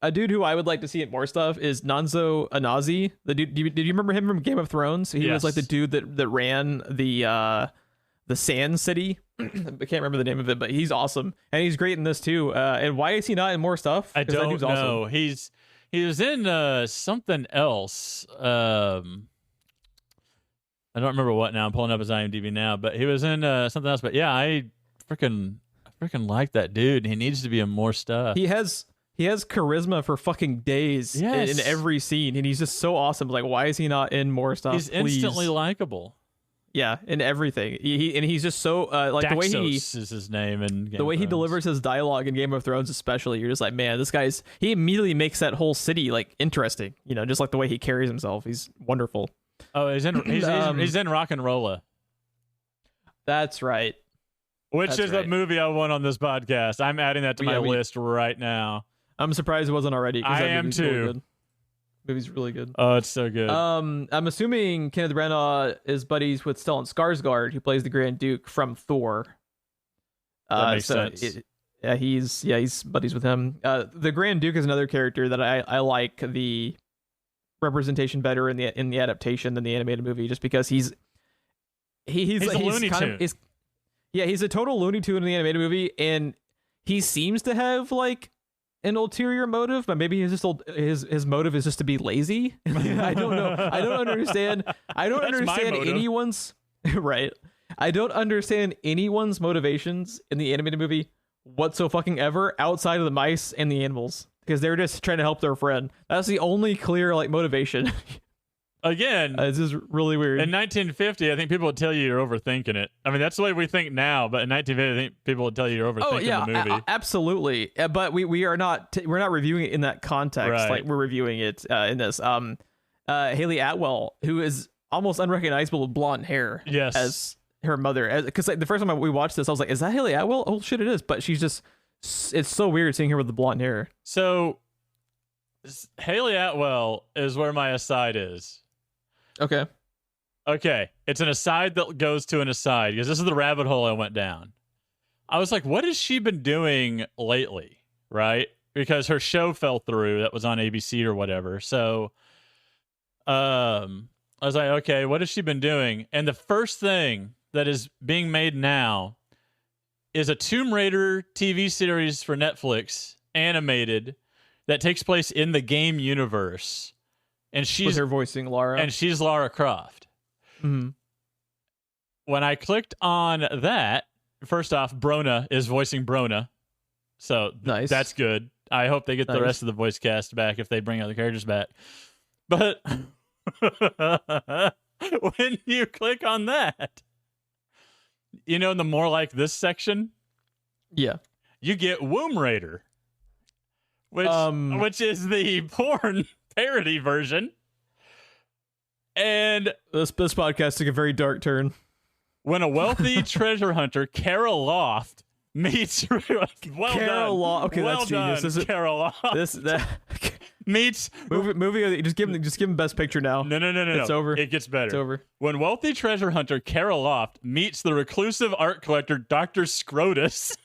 A dude who I would like to see in more stuff is Nonso Anazi. The dude, did you remember him from Game of Thrones? He was like the dude that ran the Sand City. I can't remember the name of it, but he's awesome, and he's great in this too. And why is he not in more stuff? I don't know. Awesome. He was in something else. I don't remember what now. I'm pulling up his IMDb now, but he was in something else. But yeah, I freaking like that dude. He needs to be in more stuff. He has charisma for fucking days in every scene, and he's just so awesome. Like, why is he not in more stuff? He's instantly likable. in everything. He's just so like Daxos the way he is his name in Game the way of he Thrones. delivers his dialogue in Game of Thrones, especially. You're just like, man, this guy's he immediately makes that whole city like interesting. Just like the way he carries himself. He's wonderful. Oh, he's in Rock and Rolla. That's right. Which is a movie I want on this podcast. I'm adding that to my list right now. I'm surprised it wasn't already. I am too. Really good. Movie's really good. Oh, it's so good. I'm assuming Kenneth Branagh is buddies with Stellan Skarsgård, who plays the Grand Duke from Thor. That makes sense. He's buddies with him. The Grand Duke is another character that I like the representation better in the adaptation than the animated movie, just because he's a Looney Tune. He's a total Looney Tune in the animated movie, and he seems to have like an ulterior motive, but maybe his motive is just to be lazy. I don't know. I don't understand anyone's right. I don't understand anyone's motivations in the animated movie whatsoever outside of the mice and the animals, because they're just trying to help their friend. That's the only clear like motivation. Again, this is really weird. In 1950, I think people would tell you you're overthinking it. I mean, that's the way we think now, but in 1950, I think people would tell you you're overthinking the movie. Absolutely. But we are not we're not reviewing it in that context. Right. Like we're reviewing it in this. Haley Atwell, who is almost unrecognizable with blonde hair, yes, as her mother. Because like, the first time we watched this, I was like, "Is that Haley Atwell?" Oh shit, it is. But she's just. It's so weird seeing her with the blonde hair. So, Haley Atwell is where my aside is. Okay. It's an aside that goes to an aside, because this is the rabbit hole I went down. I was like, what has she been doing lately? Right? Because her show fell through that was on ABC or whatever. So I was like, okay, what has she been doing? And the first thing that is being made now is a Tomb Raider TV series for Netflix, animated, that takes place in the game universe. And she's her voicing Lara. And she's Lara Croft. Mm-hmm. When I clicked on that, first off, Brona is voicing Brona. So nice. That's good. I hope they get the rest of the voice cast back if they bring other characters back. But when you click on that, in the more like this section, you get Womb Raider, which is the porn parody version. And this podcast took a very dark turn. When a wealthy treasure hunter, Kara Loft, meets Kara Loft. Okay, well that's genius. Done, Kara Loft. Meets movie. Just give him best picture now. No. It's over. It gets better. It's over. When wealthy treasure hunter Kara Loft meets the reclusive art collector Dr. Scrotus.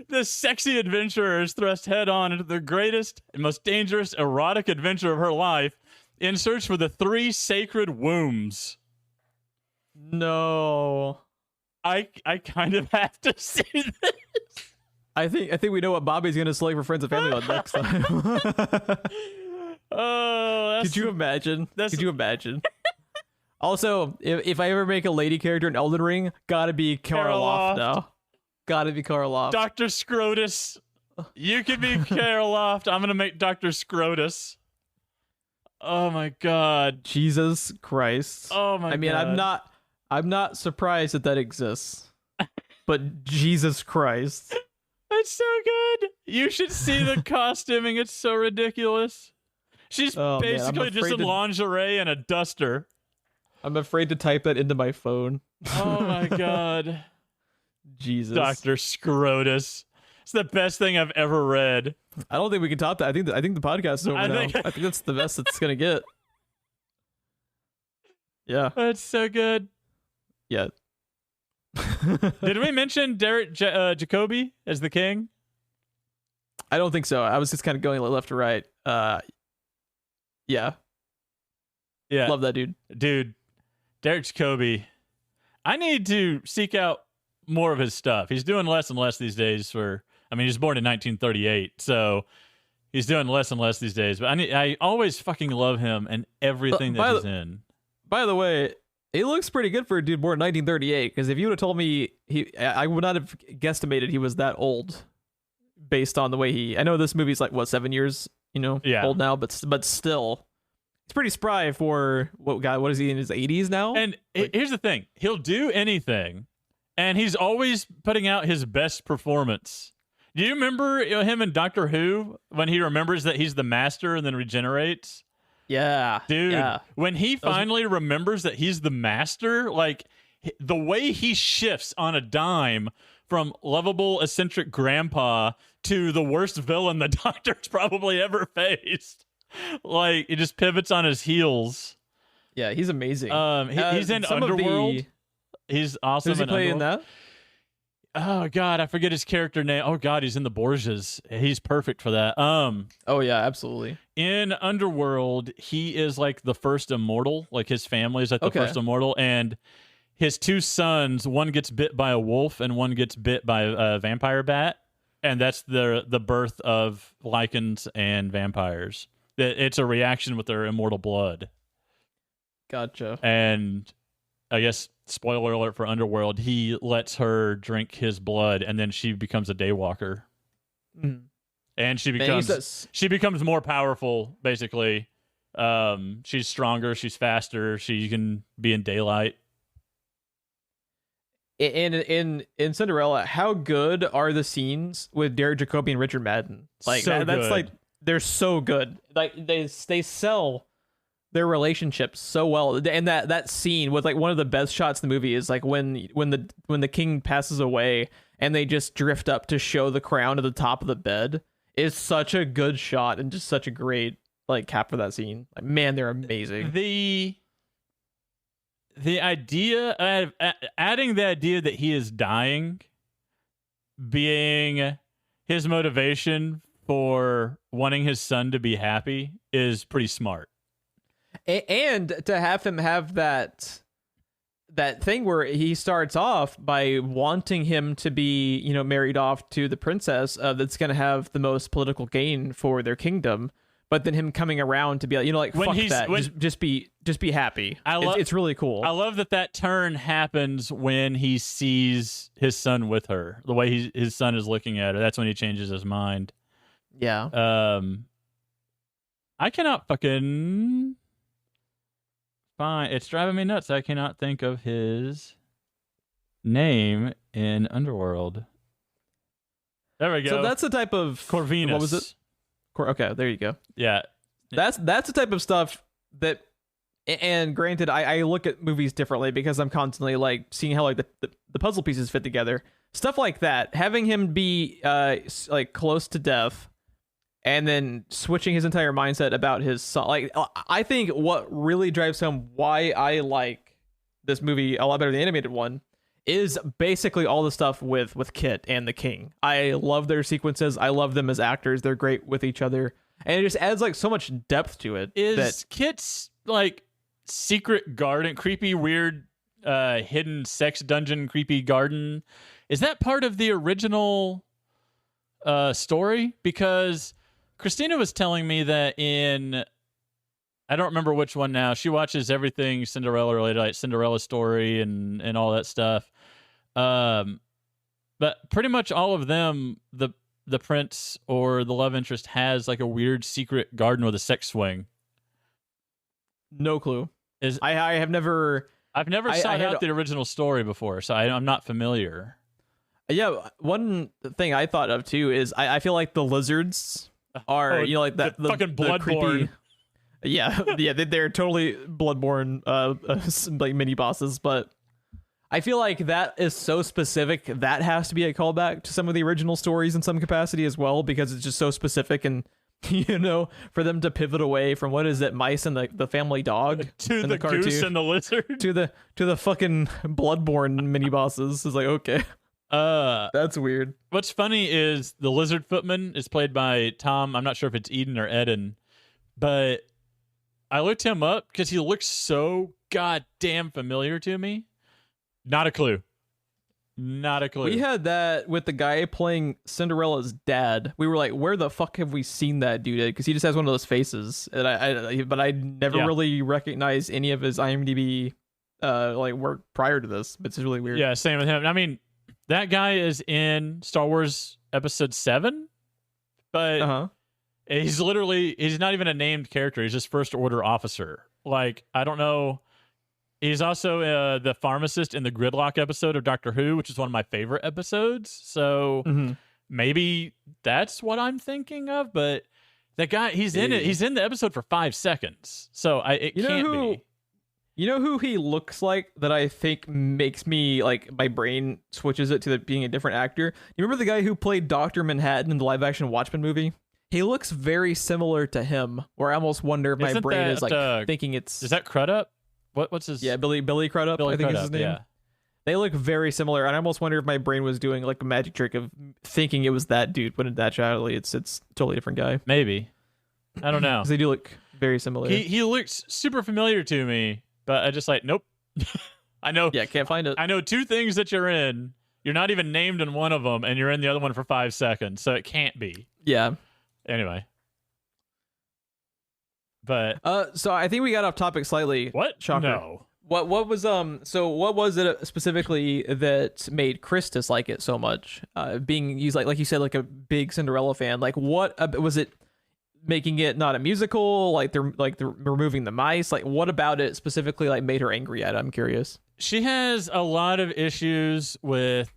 The sexy adventurer is thrust head-on into the greatest and most dangerous erotic adventure of her life in search for the 3 sacred wombs. No. I kind of have to see this. I think we know what Bobby's going to select for Friends and Family on next time. Could you imagine? Could you imagine? Also, if I ever make a lady character in Elden Ring, gotta be Kara Loft now. Gotta be Kara Loft. Dr. Scrotus. You can be Kara Loft. I'm gonna make Dr. Scrotus. Oh my god. Jesus Christ. Oh my god. I mean, I'm not surprised that exists. But Jesus Christ. It's so good. You should see the costuming. It's so ridiculous. She's basically just in lingerie and a duster. I'm afraid to type that into my phone. Oh my god. Jesus. Dr. Scrotus. It's the best thing I've ever read. I don't think we can top that. I think the podcast is over now. I think that's the best it's gonna get. Yeah. That's so good. Yeah. Did we mention Derek Jacobi as the king? I don't think so. I was just kind of going left to right. Yeah. Love that dude. Dude, Derek Jacobi. I need to seek out more of his stuff. He's doing less and less these days. He was born in 1938, so he's doing less and less these days. But I always fucking love him and everything that he's in. By the way, he looks pretty good for a dude born in 1938. Because if you would have told me I would not have guesstimated he was that old, based on the way I know this movie's like 7 years, old now, but still, It's pretty spry for what is he in his 80s now? And here's the thing. He'll do anything, and he's always putting out his best performance. Do you remember him in Doctor Who when he remembers that he's the master and then regenerates? Yeah. Dude, yeah. when he finally remembers that he's the master, like the way he shifts on a dime from lovable, eccentric grandpa to the worst villain the Doctor's probably ever faced. Like, he just pivots on his heels. Yeah, he's amazing. He's in Underworld. He's awesome. Who's he playing in that? Oh God, I forget his character name. Oh God, he's in the Borgias. He's perfect for that. Oh yeah, absolutely. In Underworld, he is like the first immortal. Like his family is like the first immortal, and his two sons, one gets bit by a wolf and one gets bit by a vampire bat, and that's the birth of lichens and vampires. It's a reaction with their immortal blood. Gotcha. And I guess, spoiler alert for Underworld, he lets her drink his blood, and then she becomes a daywalker. Mm. And she becomes more powerful, basically. She's stronger, she's faster, she can be in daylight. In Cinderella, how good are the scenes with Derek Jacobi and Richard Madden? Like so that's good. like, they're so good. Like they sell their relationship so well, and that scene with like one of the best shots in the movie is like when the king passes away and they just drift up to show the crown at the top of the bed. Is such a good shot and just such a great like cap for that scene. Like, man, they're amazing. The idea of adding the idea that he is dying being his motivation for wanting his son to be happy is pretty smart. And to have him have that thing where he starts off by wanting him to be, married off to the princess that's going to have the most political gain for their kingdom, but then him coming around to be like, fuck that, just be happy. It's really cool. I love that turn happens when he sees his son with her. The way his son is looking at her, that's when he changes his mind. Yeah. I cannot fucking find. It's driving me nuts. I cannot think of his name in Underworld. There we go. So that's the type of Corvinus. What was it? Okay, there you go. Yeah, that's the type of stuff that. And granted, I look at movies differently because I'm constantly like seeing how like the puzzle pieces fit together. Stuff like that. Having him be like close to death. And then switching his entire mindset about his son. Like, I think what really drives home why I like this movie a lot better than the animated one is basically all the stuff with Kit and the king. I love their sequences. I love them as actors. They're great with each other. And it just adds like so much depth to it. Is Kit's like secret garden, creepy, weird, hidden sex dungeon, creepy garden, is that part of the original story? Because Christina was telling me that I don't remember which one now. She watches everything Cinderella related, like Cinderella story and all that stuff. But pretty much all of them, the prince or the love interest has like a weird secret garden with a sex swing. No clue. I have never. I've never sought out the original story before, so I'm not familiar. Yeah, one thing I thought of too is I feel like the lizards are like that the fucking bloodborne. Yeah, they're totally bloodborne like mini bosses, but I feel like that is so specific that has to be a callback to some of the original stories in some capacity as well, because it's just so specific. And for them to pivot away from what is it, mice and the family dog to the cartoon, goose and the lizard to the fucking bloodborne mini bosses is like, okay. That's weird. What's funny is the lizard footman is played by Tom. I'm not sure if it's Eden or Eden, but I looked him up because he looks so goddamn familiar to me. Not a clue. We had that with the guy playing Cinderella's dad. We were like, where the fuck have we seen that dude? Because he just has one of those faces, and I never really recognized any of his IMDb like work prior to this. It's really weird. Yeah, same with him. I mean, that guy is in Star Wars Episode 7, but He's not even a named character. He's just first order officer. Like, I don't know. He's also the pharmacist in the Gridlock episode of Doctor Who, which is one of my favorite episodes. So maybe that's what I'm thinking of. But that guy, he's in it. He's in the episode for 5 seconds. So it can't be. You know who he looks like that I think makes me, like, my brain switches it to being a different actor? You remember the guy who played Dr. Manhattan in the live-action Watchmen movie? He looks very similar to him, where I almost wonder if my brain is, like, thinking it's... Is that Crudup? What's his... Yeah, Billy Crudup, I think is his name. Yeah. They look very similar, and I almost wonder if my brain was doing, like, a magic trick of thinking it was that dude, when it's actually it's a totally different guy. Maybe. I don't know. Because they do look very similar. He looks super familiar to me. But I just like, nope. I know. Yeah, can't find it. I know 2 things that you're in. You're not even named in one of them, and you're in the other one for 5 seconds. So it can't be. Yeah. Anyway. But so I think we got off topic slightly. What? Shocker. No. What was what was it specifically that made Chris dislike it so much? Being used like you said, like a big Cinderella fan. Like, what was it? Making it not a musical, like they're removing the mice, like what about it specifically like made her angry at it? I'm curious. She has a lot of issues with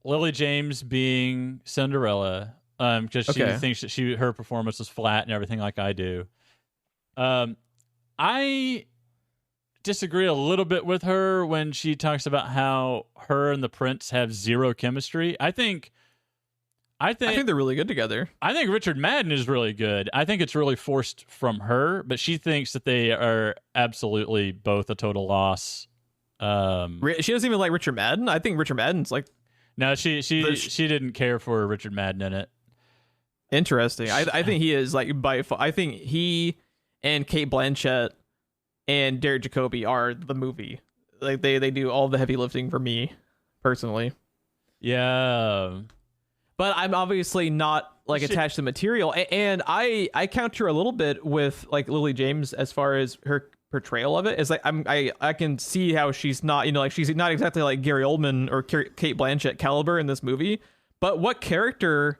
Lily James being Cinderella, because she thinks that her performance was flat and everything, like I do. I disagree a little bit with her when she talks about how her and the prince have zero chemistry. I think they're really good together. I think Richard Madden is really good. I think it's really forced from her, but she thinks that they are absolutely both a total loss. She doesn't even like Richard Madden. I think Richard Madden's like... No, she didn't care for Richard Madden in it. Interesting. I think he is like I think he and Kate Blanchett and Derek Jacobi are the movie. Like they do all the heavy lifting for me personally. Yeah. But I'm obviously not like attached to the material, and I counter a little bit with like Lily James as far as her portrayal of it. Is like I can see how she's not, you know, like she's not exactly like Gary Oldman or Kate Blanchett caliber in this movie. But what character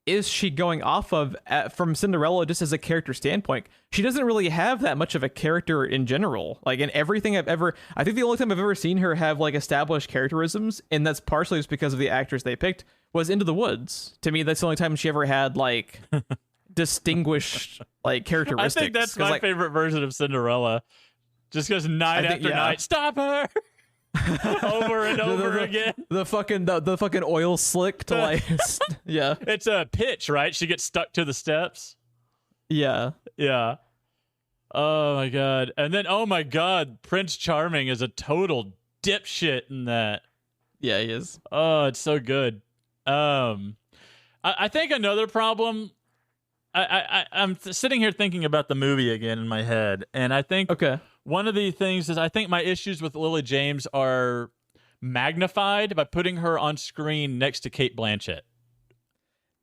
is she going off of from Cinderella just as a character standpoint? She doesn't really have that much of a character in general. Like in everything I think the only time I've ever seen her have like established characterisms, and that's partially just because of the actors they picked, was Into the Woods. To me, that's the only time she ever had like distinguished like characteristics. I think that's my favorite version of Cinderella. Just because night after night, stop her. Over and over again. The fucking oil slick to like yeah. It's a pitch, right? She gets stuck to the steps. Yeah. Yeah. Oh my god. And then oh my god, Prince Charming is a total dipshit in that. Yeah, he is. Oh, it's so good. I think another problem, I'm sitting here thinking about the movie again in my head, and I think one of the things is I think my issues with Lily James are magnified by putting her on screen next to Kate Blanchett.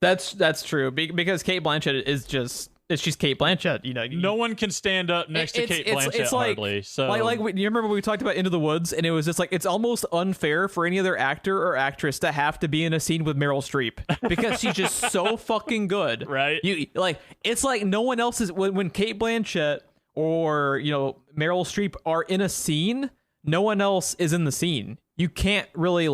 That's true, because Kate Blanchett is just... She's Kate Blanchett, you know. No one can stand up next to Kate Blanchett hardly. Like, so, like you remember when we talked about Into the Woods, and it was just like it's almost unfair for any other actor or actress to have to be in a scene with Meryl Streep because she's just so fucking good, right? It's like no one else is when Kate Blanchett or Meryl Streep are in a scene, no one else is in the scene. You can't really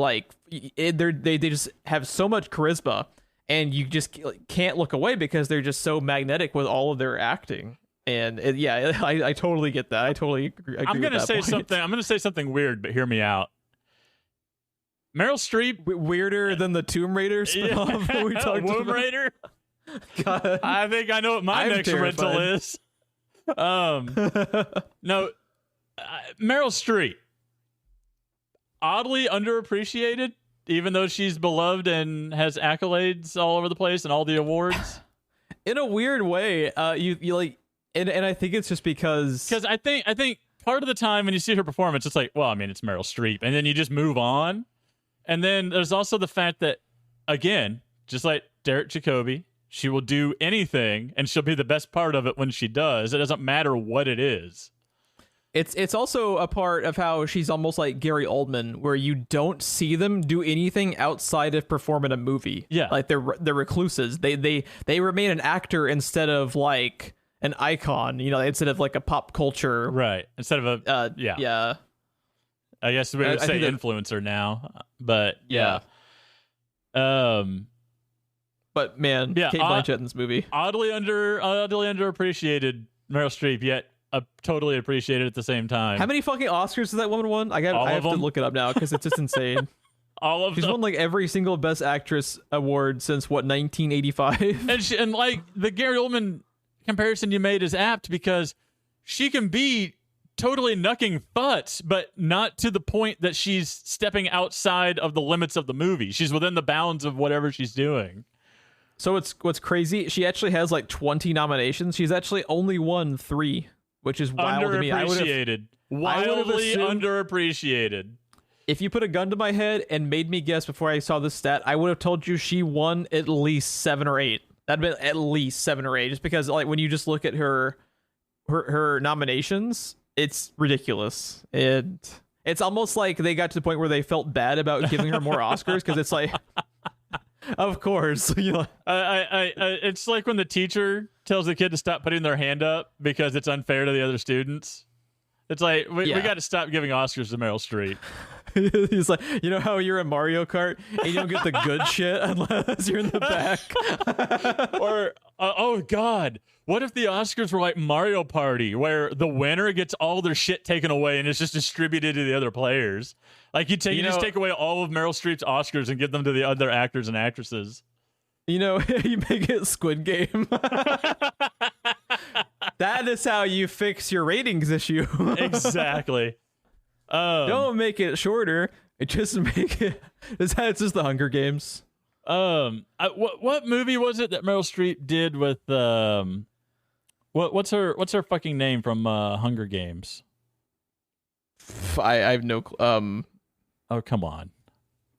they just have so much charisma. And you just can't look away because they're just so magnetic with all of their acting. And I totally get that. I totally agree. I'm going to say something. I'm going to say something weird, but hear me out. Meryl Streep, weirder than the Tomb Raider spinoff we talked about. Womb Raider. God, I think I know what my next rental is. No, Meryl Streep, oddly underappreciated. Even though she's beloved and has accolades all over the place and all the awards, in a weird way, you like, and I think it's just because I think part of the time when you see her performance, it's like, well, I mean, it's Meryl Streep, and then you just move on. And then there's also the fact that, again, just like Derek Jacobi, she will do anything, and she'll be the best part of it when she does. It doesn't matter what it is. It's also a part of how she's almost like Gary Oldman, where you don't see them do anything outside of perform in a movie. Yeah. Like they're recluses. They remain an actor instead of like an icon, instead of like a pop culture. Right. Instead of a yeah. I guess we would say influencer now, but yeah. But man, yeah, Kate Blanchett in this movie, oddly underappreciated Meryl Streep, yet totally appreciated at the same time. How many fucking Oscars has that woman won? I have to look it up now because it's just insane. All of She's them. won like every single Best Actress award since 1985. And like the Gary Oldman comparison you made is apt because she can be totally knucking butts, but not to the point that she's stepping outside of the limits of the movie. She's within the bounds of whatever she's doing. So what's crazy, she actually has like 20 nominations. She's actually only won 3, which is wild to me. Wildly underappreciated. If you put a gun to my head and made me guess before I saw this stat, I would have told you she won at least 7 or 8. That'd been at least 7 or 8, just because like when you just look at her nominations, it's ridiculous. And it's almost like they got to the point where they felt bad about giving her more Oscars because it's like, of course, it's like when the teacher tells the kid to stop putting their hand up because it's unfair to the other students. It's like we got to stop giving Oscars to Meryl Streep. He's like, you know how you're in Mario Kart and you don't get the good shit unless you're in the back. Or oh god, what if the Oscars were like Mario Party, where the winner gets all their shit taken away and it's just distributed to the other players? Like you just take away all of Meryl Streep's Oscars and give them to the other actors and actresses. You make it Squid Game. That is how you fix your ratings issue. Exactly. Don't make it shorter. Just make it. It's just the Hunger Games. What movie was it that Meryl Streep did with what's her fucking name from Hunger Games? I have no. Oh come on,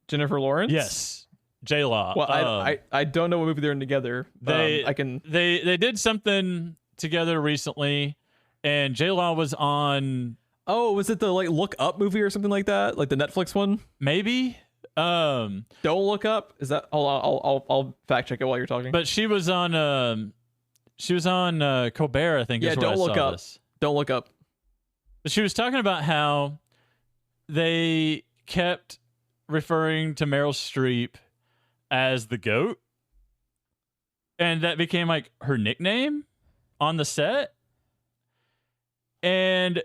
Jennifer Lawrence. Yes, J-Law. Well, I don't know what movie they're in together. They did something together recently, and J-Law was on. Oh, was it the like Look Up movie or something like that? Like the Netflix one? Maybe. Don't Look Up. Is that? I'll fact check it while you're talking. But she was on Colbert, I think. Yeah, is Don't Look Up. This. Don't Look Up. But she was talking about how they kept referring to Meryl Streep as the GOAT, and that became like her nickname on the set. And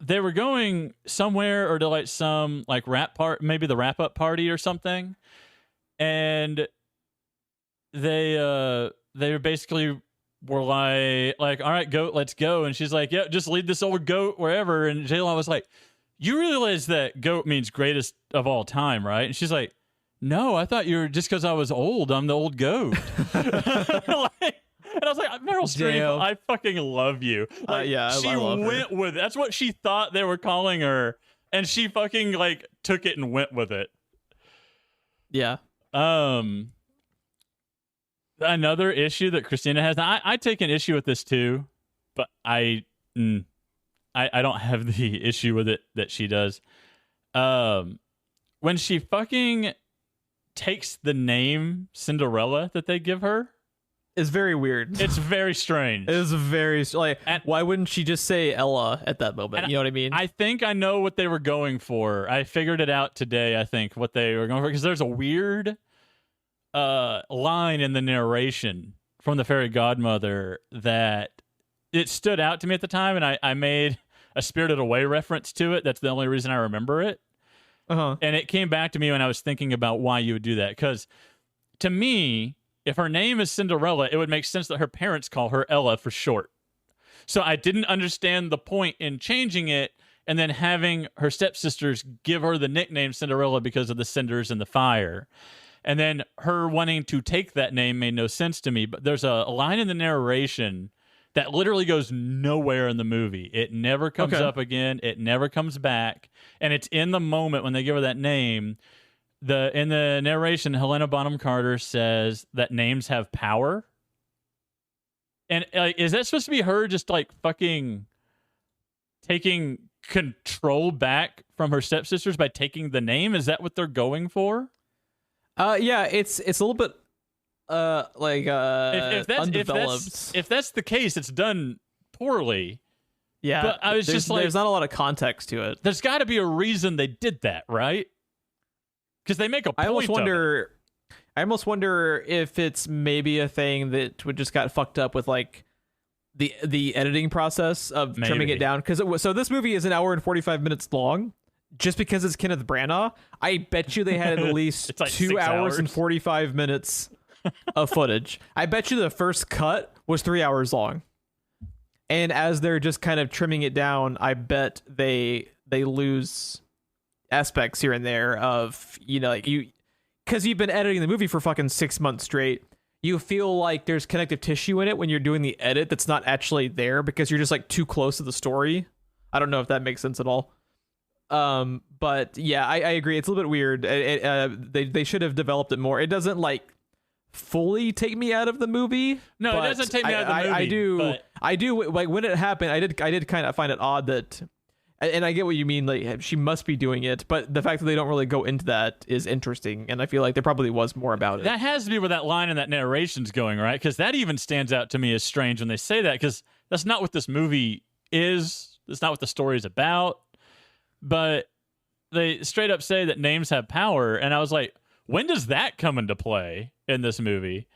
they were going somewhere or to like some like maybe the wrap up party or something, and they basically were like all right, GOAT, let's go. And she's like, yeah, just lead this old goat wherever. And J-Lo was like, you realize that GOAT means greatest of all time, right? And she's like, no, I thought you were just because I was old, I'm the old goat. And I was like, Meryl Streep, I fucking love you. Like, she went with it. That's what she thought they were calling her, and she fucking like took it and went with it. Yeah. Another issue that Christina has. Now, I take an issue with this too, but I don't have the issue with it that she does. When she fucking takes the name Cinderella that they give her. It's very weird. It's very strange. It is very like. Why wouldn't she just say Ella at that moment? You know what I mean? I think I know what they were going for. I figured it out today. I think what they were going for, because there's a weird line in the narration from the fairy godmother that it stood out to me at the time, and I made a Spirited Away reference to it. That's the only reason I remember it. And it came back to me when I was thinking about why you would do that. Because to me, if her name is Cinderella, it would make sense that her parents call her Ella for short. So I didn't understand the point in changing it and then having her stepsisters give her the nickname Cinderella because of the cinders and the fire. And then her wanting to take that name made no sense to me. But there's a line in the narration that literally goes nowhere in the movie. It never comes up again. It never comes back. And it's in the moment when they give her that name. In the narration, Helena Bonham Carter says that names have power. And is that supposed to be her just like fucking taking control back from her stepsisters by taking the name? Is that what they're going for? Yeah, it's a little bit undeveloped. If that's the case, it's done poorly. Yeah, but I was just like, there's not a lot of context to it. There's got to be a reason they did that, right? Because they make a point. I almost wonder if it's maybe a thing that would just got fucked up with like the editing process of trimming it down. So this movie is an hour and 45 minutes long. Just because it's Kenneth Branagh, I bet you they had at least like 2 hours and 45 minutes of footage. I bet you the first cut was 3 hours long. And as they're just kind of trimming it down, I bet they lose aspects here and there of, like because you've been editing the movie for fucking 6 months straight. You feel like there's connective tissue in it when you're doing the edit that's not actually there because you're just like too close to the story. I don't know if that makes sense at all. But yeah, I agree. It's a little bit weird. They should have developed it more. It doesn't like fully take me out of the movie. No, it doesn't take me out of the movie. I do like when it happened. I did kind of find it odd that, and I get what you mean. Like she must be doing it, but the fact that they don't really go into that is interesting. And I feel like there probably was more about it. That has to be where that line in that narration's going, right? Because that even stands out to me as strange when they say that, because that's not what this movie is. That's not what the story is about. But they straight up say that names have power, and I was like, when does that come into play in this movie?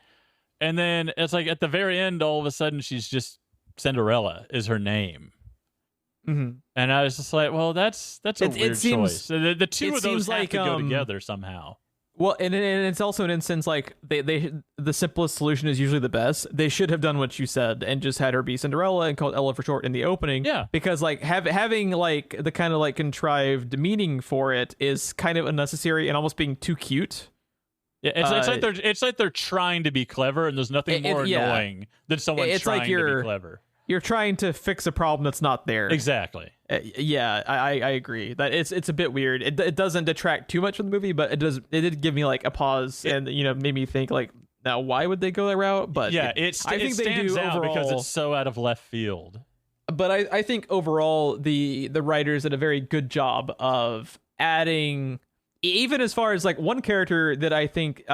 And then it's like at the very end, all of a sudden, she's just Cinderella is her name. Mm-hmm. And I was just like, well, that's a weird choice. So the two of those have to go together somehow. Well, and it's also an instance like they the simplest solution is usually the best. They should have done what you said and just had her be Cinderella and called Ella for short in the opening. Yeah, because like having like the kind of like contrived meaning for it is kind of unnecessary and almost being too cute. Yeah, it's like they're trying to be clever, and there's nothing more annoying than someone trying to be clever. You're trying to fix a problem that's not there. Exactly. Yeah, I agree that it's a bit weird. It doesn't detract too much from the movie, but it did give me like a pause and made me think like, now why would they go that route? But yeah, I think it stands out overall, because it's so out of left field. But I think overall the writers did a very good job of adding, even as far as like one character that I think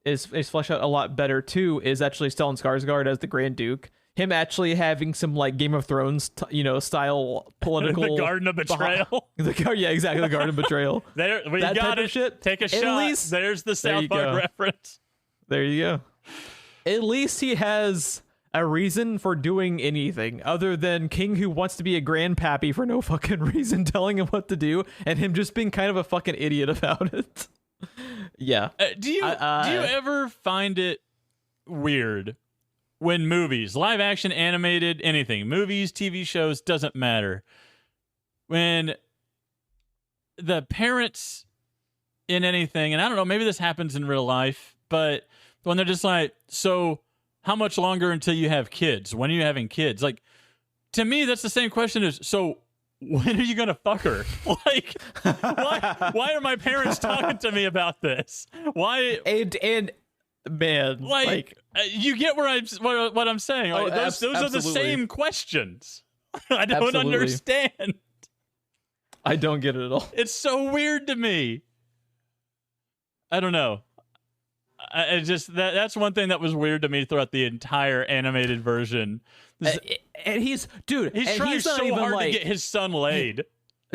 is fleshed out a lot better too is actually Stellan Skarsgård as the Grand Duke. Him actually having some like Game of Thrones, style political the Garden of Betrayal. Yeah, exactly, the Garden of Betrayal. There, we that got type it. Of shit. Take a At shot. Least, there's the South Park reference. There you go. At least he has a reason for doing anything other than King, who wants to be a grandpappy for no fucking reason, telling him what to do, and him just being kind of a fucking idiot about it. Yeah. Do you ever find it weird when movies, live action, animated, anything, movies, TV shows, doesn't matter, when the parents in anything, and I don't know, maybe this happens in real life, but when they're just like, so how much longer until you have kids? When are you having kids? Like, to me, that's the same question as, so when are you going to fuck her? Like, why are my parents talking to me about this? Why? And man, like you get what I'm saying. Like, those are the same questions. I don't understand. I don't get it at all. It's so weird to me. I don't know. I just that's one thing that was weird to me throughout the entire animated version. And he's trying so hard to get his son laid.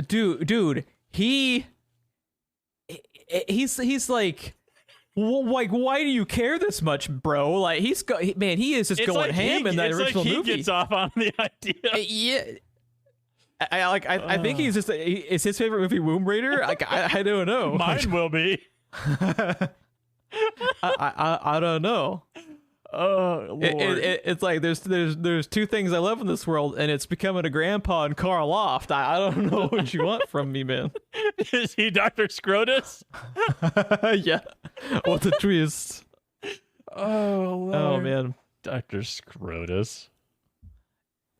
Dude, he's like, well, like, why do you care this much, bro? Like, he is just going ham in that original movie. He gets off on the idea. Yeah. I think he's just is his favorite movie Womb Raider? I don't know. Mine will be. I don't know. Oh, Lord. It's like there's two things I love in this world, and it's becoming a grandpa and Carl Loft. I don't know what you want from me, man. Is he Dr. Scrotus? Yeah. What a twist. Oh, Lord. Oh, man. Dr. Scrotus.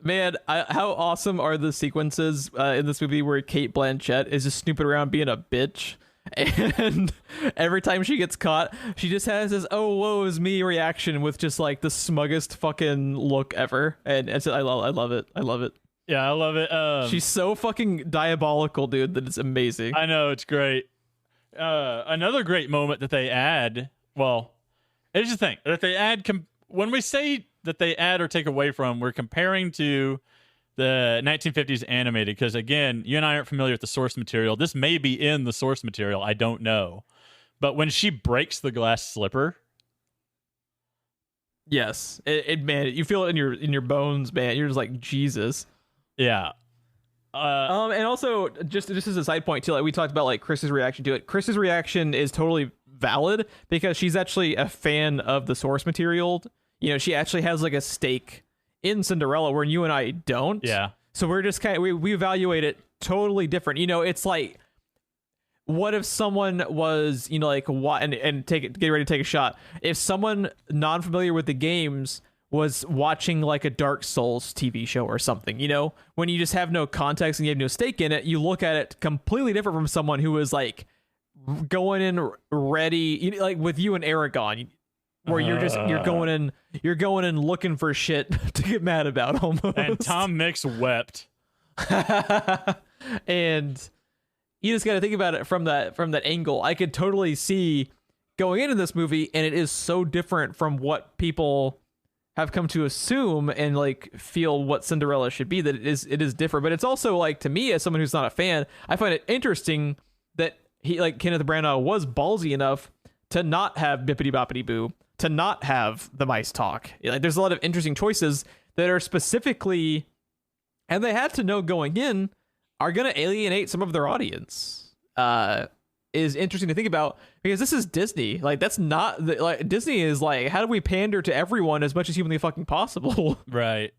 Man, how awesome are the sequences in this movie where Cate Blanchett is just snooping around being a bitch? And every time she gets caught, she just has this "oh, woe is me" reaction with just like the smuggest fucking look ever, and I love it. Yeah, I love it. She's so fucking diabolical, dude, that it's amazing. I know, it's great. Another great moment that they add, well, here's the thing, that they add, when we say that they add or take away from, we're comparing to the 1950s animated, because again, you and I aren't familiar with the source material. This may be in the source material, I don't know. But when she breaks the glass slipper, yes, it man, you feel it in your bones, man. You're just like, Jesus. yeah. And also, just as a side point too, like we talked about like Chris's reaction to it. Chris's reaction is totally valid because she's actually a fan of the source material. You know, she actually has like a stake in Cinderella where you and I don't. Yeah. So we're just kind of, we evaluate it totally different. You know, it's like, what if someone was, you know, like what and get ready to take a shot. If someone non-familiar with the games was watching like a Dark Souls TV show or something, you know, when you just have no context and you have no stake in it, you look at it completely different from someone who was like going in ready, you know, like with you and Aragon, where you're going in looking for shit to get mad about almost. And Tom Mix wept. And you just got to think about it from that angle. I could totally see going into this movie, and it is so different from what people have come to assume and like feel what Cinderella should be, that it is different. But it's also like, to me as someone who's not a fan, I find it interesting that he, like Kenneth Branagh, was ballsy enough to not have Bippity Boppity Boo, to not have the mice talk. Like there's a lot of interesting choices that are specifically, and they had to know going in, are going to alienate some of their audience. Is interesting to think about, because this is Disney. Like that's not like Disney is like, how do we pander to everyone as much as humanly fucking possible? Right.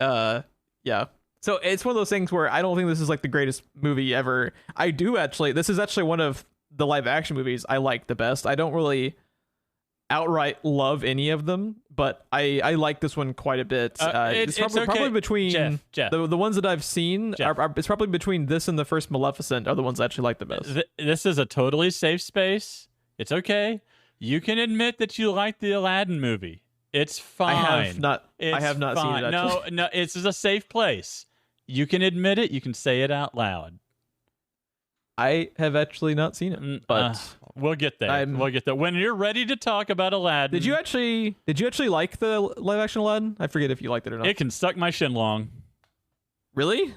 Yeah. So it's one of those things where I don't think this is like the greatest movie ever. This is actually one of the live action movies I like the best. I don't really outright love any of them, but I like this one quite a bit. It's probably between Jeff. the ones that I've seen. It's probably between this and the first Maleficent are the ones I actually like the best. This is a totally safe space. It's okay. You can admit that you like the Aladdin movie. It's fine. I have not seen it. Actually. No, it's a safe place. You can admit it. You can say it out loud. I have actually not seen it, but we'll get there. We'll get there when you're ready to talk about Aladdin. Did you actually like the live action Aladdin? I forget if you liked it or not. It can suck my shin long. Really?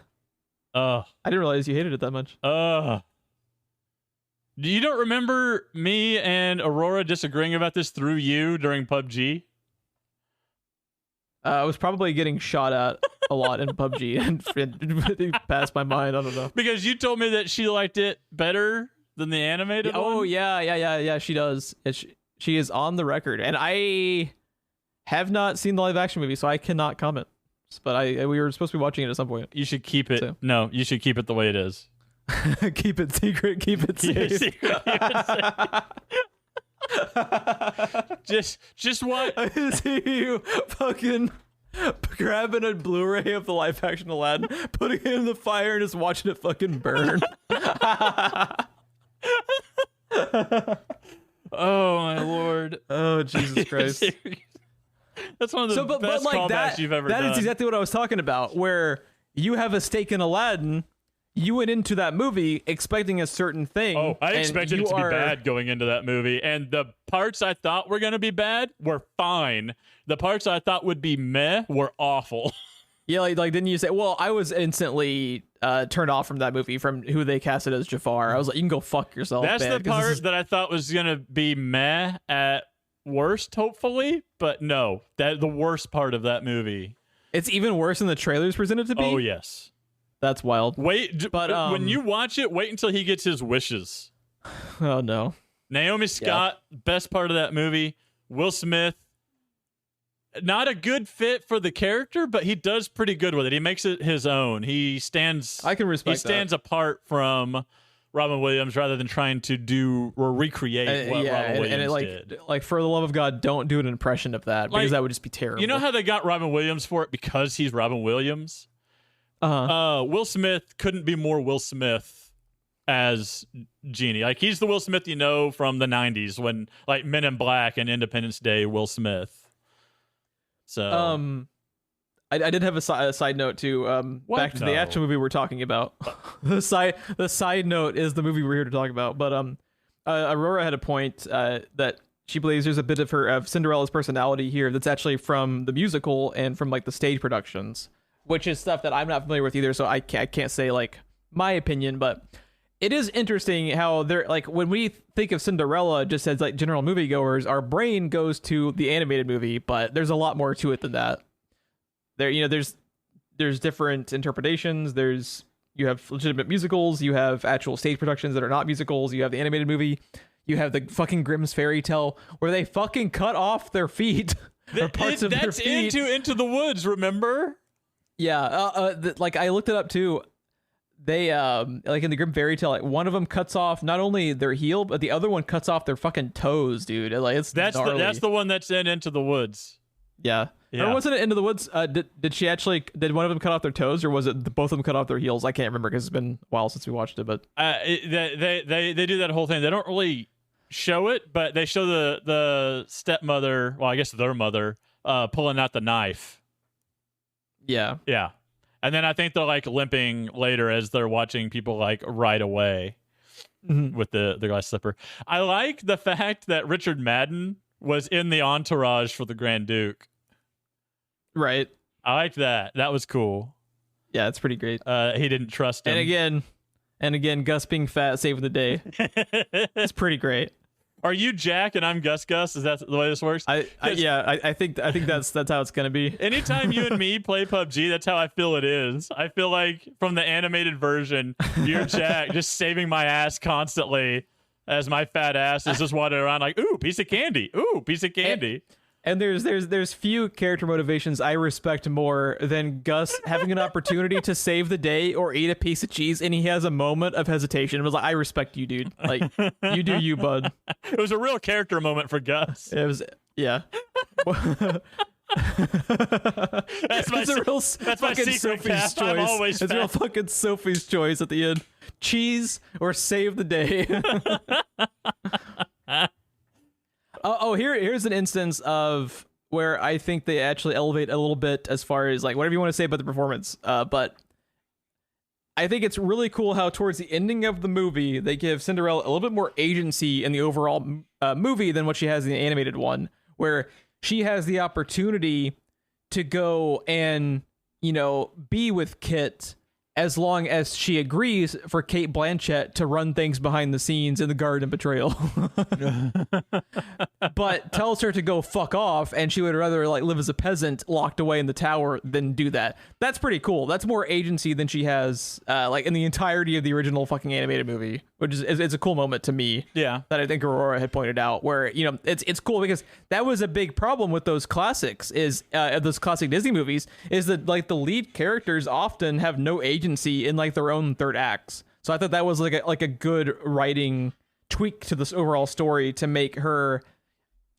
I didn't realize you hated it that much. You don't remember me and Aurora disagreeing about this through you during PUBG? I was probably getting shot at a lot in PUBG and it passed my mind. I don't know. Because you told me that she liked it better than the animated one? Oh, yeah, she does. She is on the record. And I have not seen the live action movie, so I cannot comment. But we were supposed to be watching it at some point. You should keep it. So. No, you should keep it the way it is. Keep it secret. Keep it safe. Just what? I see you fucking grabbing a Blu-ray of the live action Aladdin, putting it in the fire, and just watching it fucking burn. Oh my lord! Oh Jesus Christ! That's one of the best callbacks you've ever done. That is exactly what I was talking about. Where you have a stake in Aladdin. You went into that movie expecting a certain thing. Oh, I expected it to be bad going into that movie. And the parts I thought were going to be bad were fine. The parts I thought would be meh were awful. Yeah, like didn't you say, well, I was instantly turned off from that movie from who they casted as Jafar. I was like, you can go fuck yourself. That's man, the part that I thought was going to be meh at worst, hopefully. But no, the worst part of that movie. It's even worse than the trailers presented to be? Oh, yes. That's wild. Wait, but when you watch it, wait until he gets his wishes. Oh, no. Naomi Scott, best part of that movie. Will Smith, not a good fit for the character, but he does pretty good with it. He makes it his own. I can respect that. He stands apart from Robin Williams rather than trying to do or recreate what Robin Williams did. Like, for the love of God, don't do an impression of that, because that would just be terrible. You know how they got Robin Williams for it? Because he's Robin Williams? Will Smith couldn't be more Will Smith as Genie. Like, he's the Will Smith you know from the 90s when, like, Men in Black and Independence Day Will Smith. So I did have a side note too. Back to the actual movie we're talking about. the side note is the movie we're here to talk about. But Aurora had a point that she believes there's a bit of Cinderella's personality here that's actually from the musical and from like the stage productions, which is stuff that I'm not familiar with either. So I can't say like my opinion, but it is interesting how they're like, when we think of Cinderella just as like general moviegoers, our brain goes to the animated movie, but there's a lot more to it than that. There's different interpretations. You have legitimate musicals, you have actual stage productions that are not musicals, you have the animated movie, you have the fucking Grimm's fairy tale where they fucking cut off their feet or parts of their feet. That's Into the Woods, remember? Yeah, like I looked it up too. They like in the Grimm fairy tale, like one of them cuts off not only their heel, but the other one cuts off their fucking toes, dude. Like that's the one that's in Into the Woods. Yeah. Or wasn't it Into the Woods? Did one of them cut off their toes, or was it both of them cut off their heels? I can't remember because it's been a while since we watched it. But they do that whole thing. They don't really show it, but they show the stepmother, well, I guess their mother, pulling out the knife. Yeah. Yeah. And then I think they're like limping later as they're watching people like ride away with the glass slipper. I like the fact that Richard Madden was in the entourage for the Grand Duke. Right. I like that. That was cool. Yeah, it's pretty great. He didn't trust him. And again, Gus being fat, saving the day. It's pretty great. Are you Jack and I'm Gus? Is that the way this works? I think that's how it's gonna be. Anytime you and me play PUBG, that's how I feel it is. I feel like from the animated version, you're Jack, just saving my ass constantly as my fat ass is just wandering around like, ooh, piece of candy. Ooh, piece of candy. And there's few character motivations I respect more than Gus having an opportunity to save the day or eat a piece of cheese, and he has a moment of hesitation. It was like, I respect you, dude. Like, you do you, bud. It was a real character moment for Gus. It was, yeah. That's a real fucking Sophie's choice. It's real fucking Sophie's choice at the end. Cheese or save the day. Here's an instance of where I think they actually elevate a little bit as far as like whatever you want to say about the performance. But I think it's really cool how towards the ending of the movie they give Cinderella a little bit more agency in the overall movie than what she has in the animated one, where she has the opportunity to go and, be with Kit as long as she agrees for Kate Blanchett to run things behind the scenes in the Garden of Betrayal. But tells her to go fuck off, and she would rather like live as a peasant locked away in the tower than do that. That's pretty cool. That's more agency than she has like in the entirety of the original fucking animated movie, which is it's a cool moment to me. Yeah. That I think Aurora had pointed out, where it's cool because that was a big problem with those classics those classic Disney movies is that like the lead characters often have no agency in like their own third acts. So I thought that was like a good writing tweak to this overall story to make her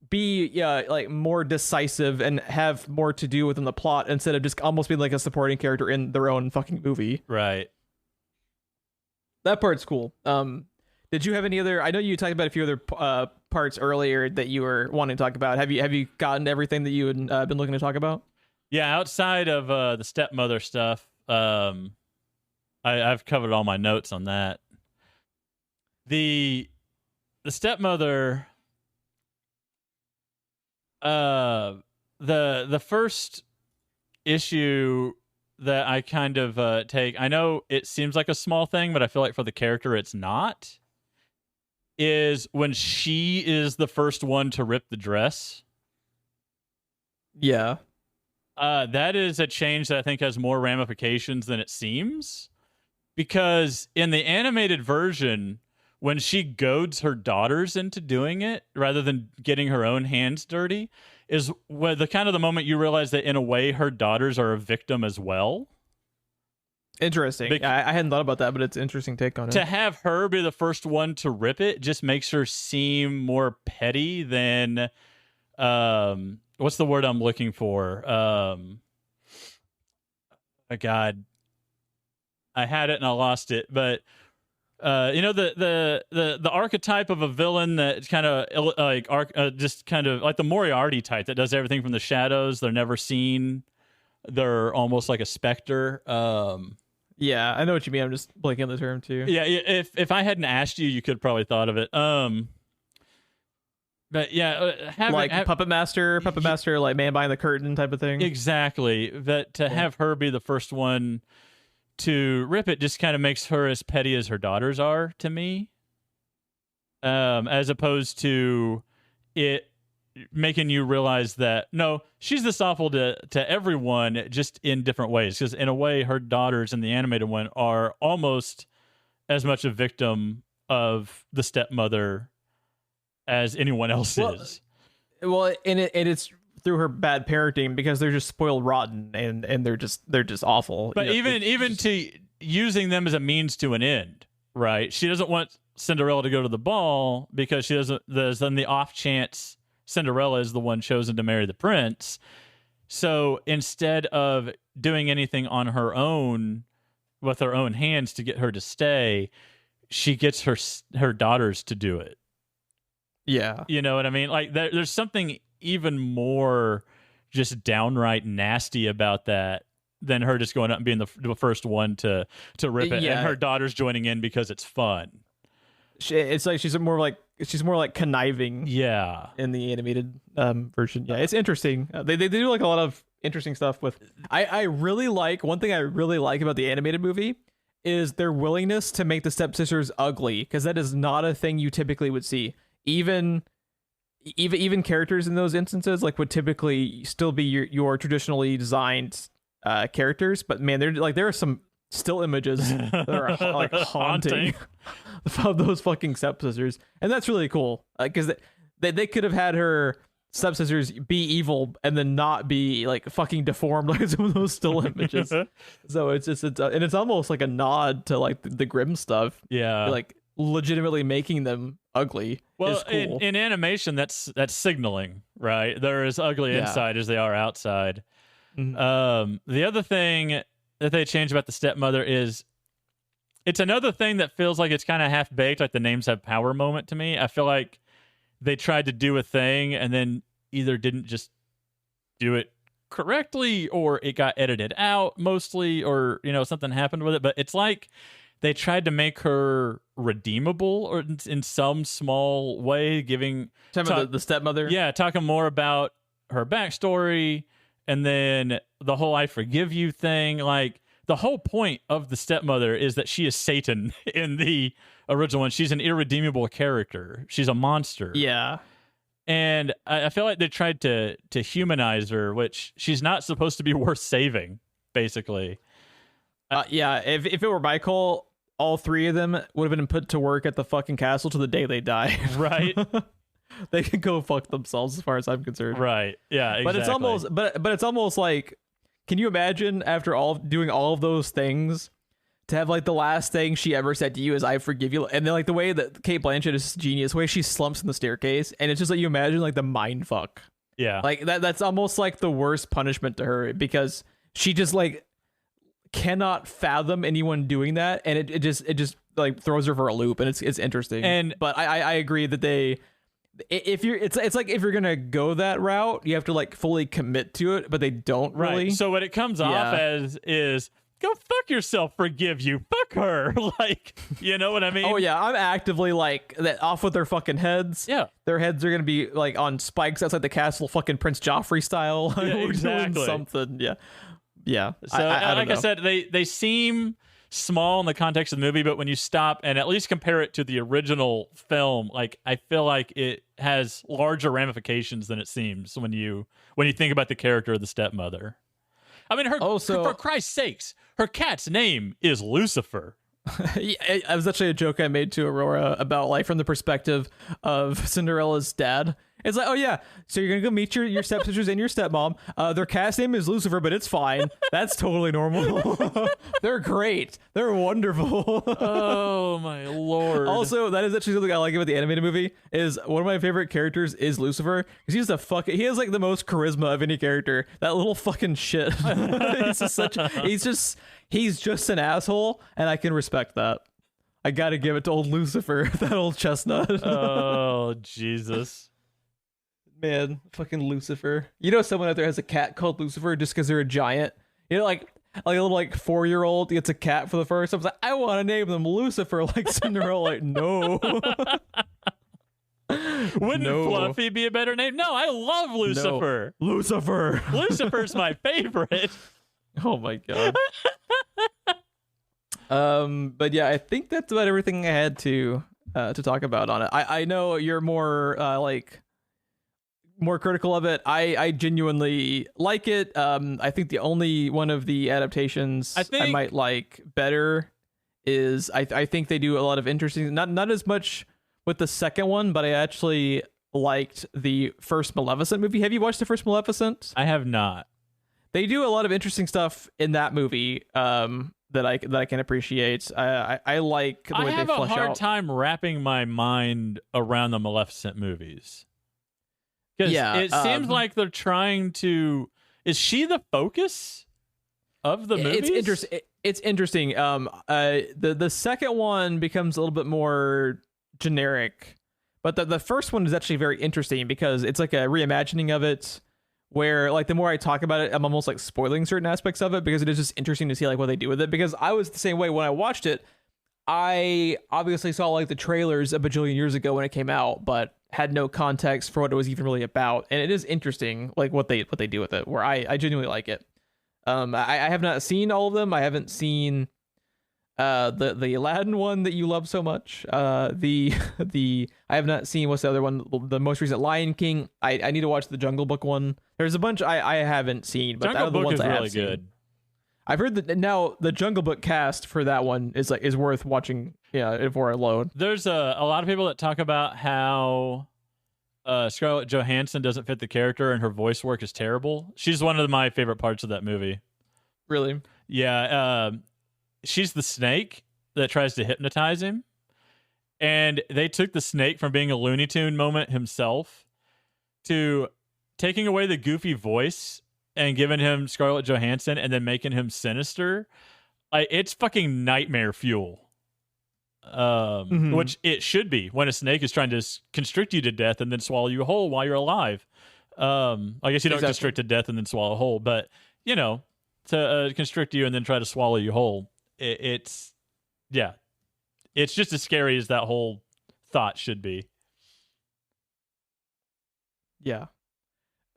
be like more decisive and have more to do within the plot instead of just almost being like a supporting character in their own fucking movie. Right. That part's cool. Did you have any other? I know you talked about a few other parts earlier that you were wanting to talk about. Have you gotten everything that you had been looking to talk about? Yeah, outside of the stepmother stuff, I've covered all my notes on that. The stepmother, the first issue that I kind of take, I know it seems like a small thing, but I feel like for the character it's not, is when she is the first one to rip the dress. Yeah. That is a change that I think has more ramifications than it seems, because in the animated version, when she goads her daughters into doing it rather than getting her own hands dirty, is when the moment you realize that in a way her daughters are a victim as well. Interesting. I hadn't thought about that, but it's an interesting take on it. To have her be the first one to rip it just makes her seem more petty than what's the word I'm looking for? Oh God, I had it and I lost it. But the archetype of a villain that kind of just kind of like the Moriarty type that does everything from the shadows. They're never seen. they're almost like a specter. Yeah, I know what you mean. I'm just blanking on the term too. Yeah, if I hadn't asked you, you could probably thought of it. But yeah, Puppet Master, like man behind the curtain type of thing. Exactly. That to have her be the first one to rip it just kind of makes her as petty as her daughters are to me. As opposed to it making you realize that no, she's this awful to everyone, just in different ways. Because in a way, her daughters in the animated one are almost as much a victim of the stepmother as anyone else is. Well, and it's through her bad parenting, because they're just spoiled rotten and they're just awful. But even to using them as a means to an end, right? She doesn't want Cinderella to go to the ball because she doesn't. There's then the off chance Cinderella is the one chosen to marry the prince. So instead of doing anything on her own with her own hands to get her to stay, she gets her daughters to do it. Yeah. You know what I mean? Like there's something even more just downright nasty about that than her just going up and being the first one to rip it, and her daughters joining in because it's fun. It's like she's more like conniving. Yeah. In the animated version. Yeah, it's interesting. They do like a lot of interesting stuff with. I really like one thing I really like about the animated movie is their willingness to make the stepsisters ugly, because that is not a thing you typically would see. Even characters in those instances like would typically still be your traditionally designed characters, but man, there are some still images that are like haunting of those fucking stepsisters, and that's really cool because they could have had her stepsisters be evil and then not be like fucking deformed like some of those still images. So it's and it's almost like a nod to like the Grimm stuff. Yeah, like legitimately making them ugly. Well, cool. in animation, that's signaling, right? They're as ugly inside as they are outside. Mm-hmm. The other thing that they changed about the stepmother is it's another thing that feels like it's kind of half baked, like the names have power moment to me. I feel like they tried to do a thing and then either didn't just do it correctly, or it got edited out mostly, or something happened with it. But it's like they tried to make her redeemable, or in some small way, giving the stepmother. Yeah, talking more about her backstory, and then the whole "I forgive you" thing. Like the whole point of the stepmother is that she is Satan in the original one. She's an irredeemable character. She's a monster. Yeah. And I feel like they tried to humanize her, which she's not supposed to be worth saving, basically. Yeah, if it were my call, all three of them would have been put to work at the fucking castle to the day they die. Right. They can go fuck themselves as far as I'm concerned. Right. Yeah, exactly. But it's almost like, can you imagine after doing all of those things to have like the last thing she ever said to you is "I forgive you," and then like the way that Kate Blanchett is genius, the way she slumps in the staircase, and it's just like you imagine like the mind fuck. Yeah. Like that's almost like the worst punishment to her, because she just like cannot fathom anyone doing that, and it just like throws her for a loop, and it's interesting. But I agree that it's like if you're gonna go that route, you have to like fully commit to it, but they don't really. Right. So what it comes off as is, go fuck yourself, forgive you, fuck her. Like, you know what I mean? Oh yeah, I'm actively like that off with their fucking heads. Yeah, their heads are gonna be like on spikes outside the castle, fucking Prince Joffrey style. Yeah, exactly. Doing something. Yeah. So like I said, they seem small in the context of the movie, but when you stop and at least compare it to the original film, like I feel like it has larger ramifications than it seems when you think about the character of the stepmother. I mean, for Christ's sakes, her cat's name is Lucifer. It was actually a joke I made to Aurora about like from the perspective of Cinderella's dad. It's like, oh yeah, so you're gonna go meet your stepsisters and your stepmom. Their cat's name is Lucifer, but it's fine. That's totally normal. They're great. They're wonderful. Oh my lord. Also, that is actually something I like about the animated movie. Is one of my favorite characters is Lucifer, because he has like the most charisma of any character. That little fucking shit. He's just an asshole, and I can respect that. I gotta give it to old Lucifer, that old chestnut. Oh Jesus. Man, fucking Lucifer. You know, someone out there has a cat called Lucifer just because they're a giant. You know, like a little 4-year-old gets a cat for the first time. I was like, I want to name them Lucifer, like Cinderella. Like, no. Wouldn't Fluffy be a better name? No, I love Lucifer. No. Lucifer. Lucifer's my favorite. Oh my god. But yeah, I think that's about everything I had to talk about on it. I know you're more more critical of it. I genuinely like it. I think the only one of the adaptations I might like better is I think they do a lot of interesting, not as much with the second one, but I actually liked the first Maleficent movie. Have you watched the first Maleficent? I have not. They do a lot of interesting stuff in that movie that I can appreciate. I like the way they flesh out. I have a hard time wrapping my mind around the Maleficent movies. Because it seems like they're trying to... Is she the focus of the movies? It's interesting. The second one becomes a little bit more generic, but the first one is actually very interesting because it's like a reimagining of it, where the more I talk about it, I'm almost spoiling certain aspects of it because it is just interesting to see what they do with it. Because I was the same way when I watched it. I obviously saw the trailers a bajillion years ago when it came out, but had no context for what it was even really about. And it is interesting what they do with it, where I genuinely like it. I have not seen all of them. I haven't seen the Aladdin one that you love so much. I have not seen, what's the other one, the most recent Lion King. I need to watch the Jungle Book one. There's a bunch I haven't seen, but Jungle out of the Book ones is I have really seen, good. I've heard that now the Jungle Book cast for that one is worth watching. Yeah, for alone. There's a lot of people that talk about how Scarlett Johansson doesn't fit the character and her voice work is terrible. She's one of my favorite parts of that movie. Really? Yeah. She's the snake that tries to hypnotize him. And they took the snake from being a Looney Tune moment himself to taking away the goofy voice and giving him Scarlett Johansson and then making him sinister. It's fucking nightmare fuel. Which it should be when a snake is trying to constrict you to death and then swallow you whole while you're alive. I guess you don't constrict to death and then swallow whole, but to constrict you and then try to swallow you whole. It's just as scary as that whole thought should be. Yeah.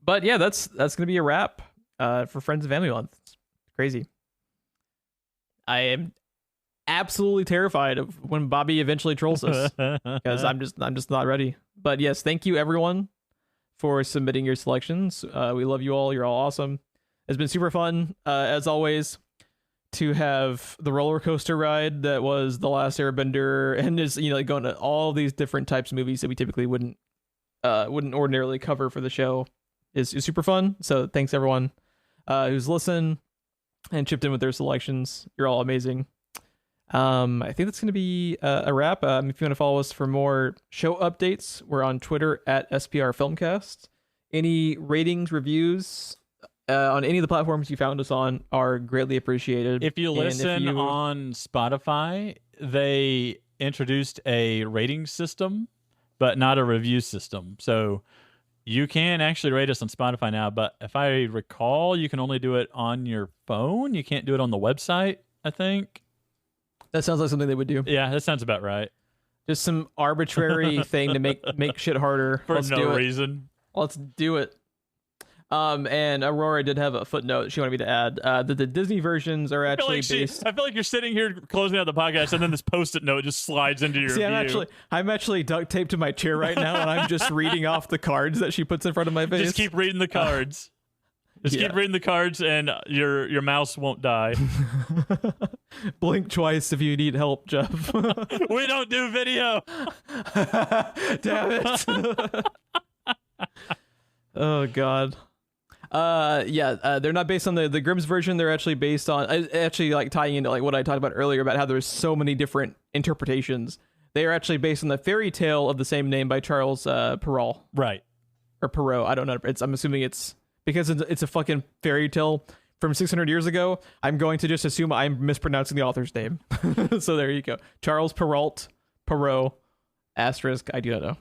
But yeah, that's gonna be a wrap for Friends and Family Month. It's crazy. I am absolutely terrified of when Bobby eventually trolls us because I'm just not ready. But yes, thank you everyone for submitting your selections. We love you all. You're all awesome. It's been super fun as always to have the roller coaster ride that was The Last Airbender, and just going to all these different types of movies that we typically wouldn't ordinarily cover for the show is super fun. So thanks everyone who's listened and chipped in with their selections. You're all amazing. I think that's going to be a wrap. If you want to follow us for more show updates, we're on Twitter at SPR Filmcast. Any ratings, reviews on any of the platforms you found us on are greatly appreciated. If you listen on Spotify, they introduced a rating system, but not a review system. So you can actually rate us on Spotify now, but if I recall, you can only do it on your phone. You can't do it on the website, I think. That sounds like something they would do. Yeah, that sounds about right. Just some arbitrary thing to make shit harder. For no reason. Let's do it. And Aurora did have a footnote she wanted me to add that the Disney versions are actually based. I feel like you're sitting here closing out the podcast, and then this Post-it note just slides into your view. I'm actually duct taped to my chair right now, and I'm just reading off the cards that she puts in front of my face. Just keep reading the cards. Keep reading the cards, and your mouse won't die. Blink twice if you need help, Geoff. We don't do video. Damn it. Oh God. They're not based on the Grimm's version. They're actually based on tying into what I talked about earlier about how there's so many different interpretations. They are actually based on the fairy tale of the same name by Charles Perrault. Right. Or Perrault. I don't know. I'm assuming it's because it's a fucking fairy tale from 600 years ago. I'm going to just assume I'm mispronouncing the author's name. So there you go. Charles Perrault, Perrault, *. I do not know.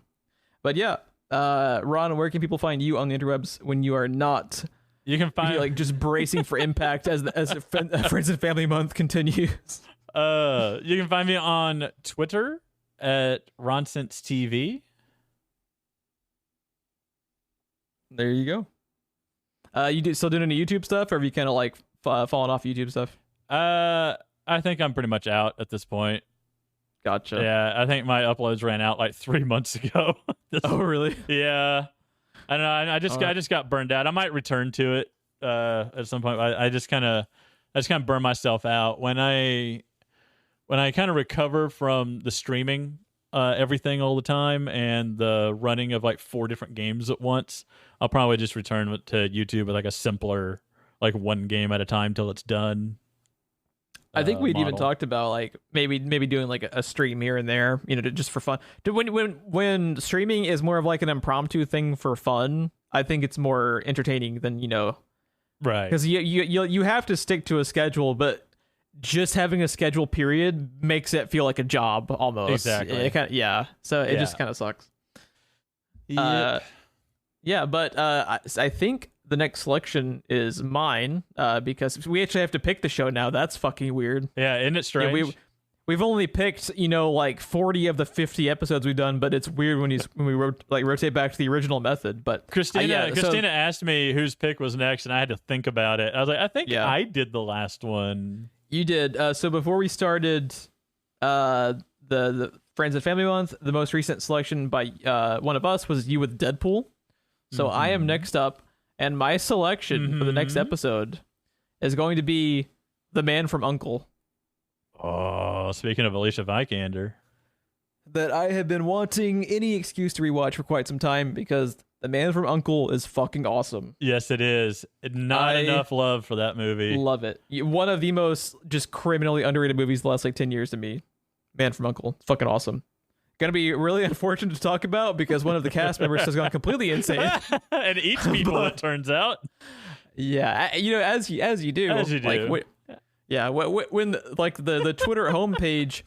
But yeah. Ron, where can people find you on the interwebs when you are not You can find like just bracing for impact as Friends and Family Month continues? You can find me on Twitter at RonSenseTV. There you go. You still doing any YouTube stuff, or have you kind of like fallen off YouTube stuff? I think I'm pretty much out at this point. Gotcha. Yeah, I think my uploads ran out like 3 months ago. Oh, really? Yeah. I don't know. I just got burned out. I might return to it at some point. I just kind of burn myself out when I kind of recover from the streaming everything all the time and the running of like 4 different games at once. I'll probably just return to YouTube with like a simpler, like one game at a time till it's done. I think we'd even model. talked about like maybe doing like a stream here and there, just for fun. When streaming is more of like an impromptu thing for fun, I think it's more entertaining than right, because you have to stick to a schedule, but just having a schedule period makes it feel like a job almost. Exactly. So it just kind of sucks. Yep. But I think the next selection is mine because we actually have to pick the show now. That's fucking weird. Yeah, isn't it strange? We've only picked like 40 of the 50 episodes we've done, but it's weird when we rotate back to the original method. But Christina asked me whose pick was next, and I had to think about it. I was like, I think I did the last one. You did. So before we started the Friends and Family Month, the most recent selection by one of us was you with Deadpool. So I am next up, and my selection for the next episode is going to be The Man from U.N.C.L.E. Oh, speaking of Alicia Vikander. That I have been wanting any excuse to rewatch for quite some time because The Man from U.N.C.L.E. is fucking awesome. Yes, it is. Not enough love for that movie. Love it. One of the most just criminally underrated movies the last like 10 years to me. Man from U.N.C.L.E. Fucking awesome. Gonna be really unfortunate to talk about because one of the cast members has gone completely insane and eats people. It turns out. Yeah, as you do. As you do. Like, when like the Twitter homepage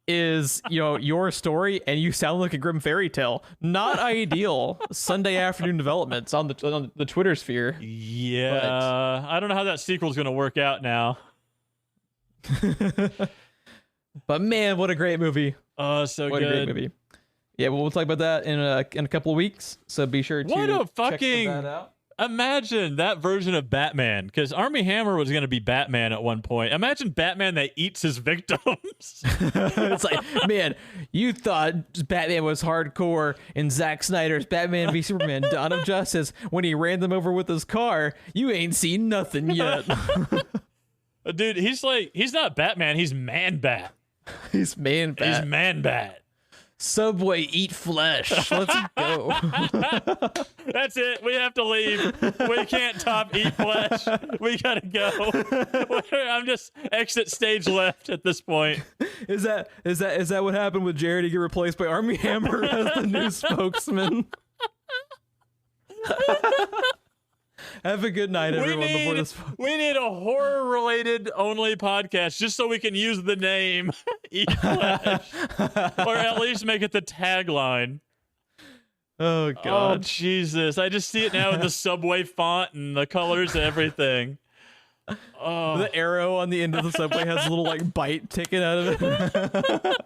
is your story and you sound like a grim fairy tale. Not ideal. Sunday afternoon developments on the Twitter sphere. Yeah, I don't know how that sequel's gonna work out now. But man, what a great movie! Oh, so what good. A great movie. Yeah, we'll talk about that in a couple of weeks. So be sure to check that out. Imagine that version of Batman, because Armie Hammer was going to be Batman at one point. Imagine Batman that eats his victims. It's like, man, you thought Batman was hardcore in Zack Snyder's Batman v Superman: Dawn of Justice when he ran them over with his car. You ain't seen nothing yet. Dude, he's not Batman, he's Man-Bat. He's Man-Bat. He's Man-Bat. Subway, eat flesh. Let's go. That's it. We have to leave. We can't top eat flesh. We gotta go. I'm just exit stage left at this point. Is that what happened with Jared to get replaced by Armie Hammer as the new spokesman? Have a good night, everyone. We need a horror-related only podcast just so we can use the name Eat Flesh. Or at least make it the tagline. Oh, God. Oh, Jesus. I just see it now in the Subway font and the colors and everything. Oh. The arrow on the end of the Subway has a little, like, bite taken out of it.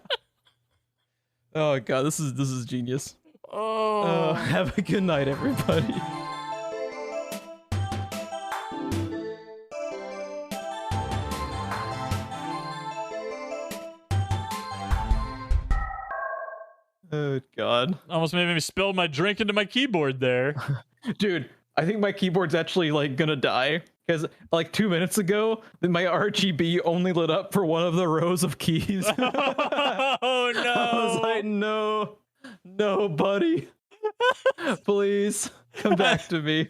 Oh, God. This is genius. Oh. Have a good night, everybody. Oh, God. Almost made me spill my drink into my keyboard there. Dude, I think my keyboard's actually, like, gonna die. Because, like, 2 minutes ago, my RGB only lit up for one of the rows of keys. Oh, no. I was like, no, buddy. Please, come back to me.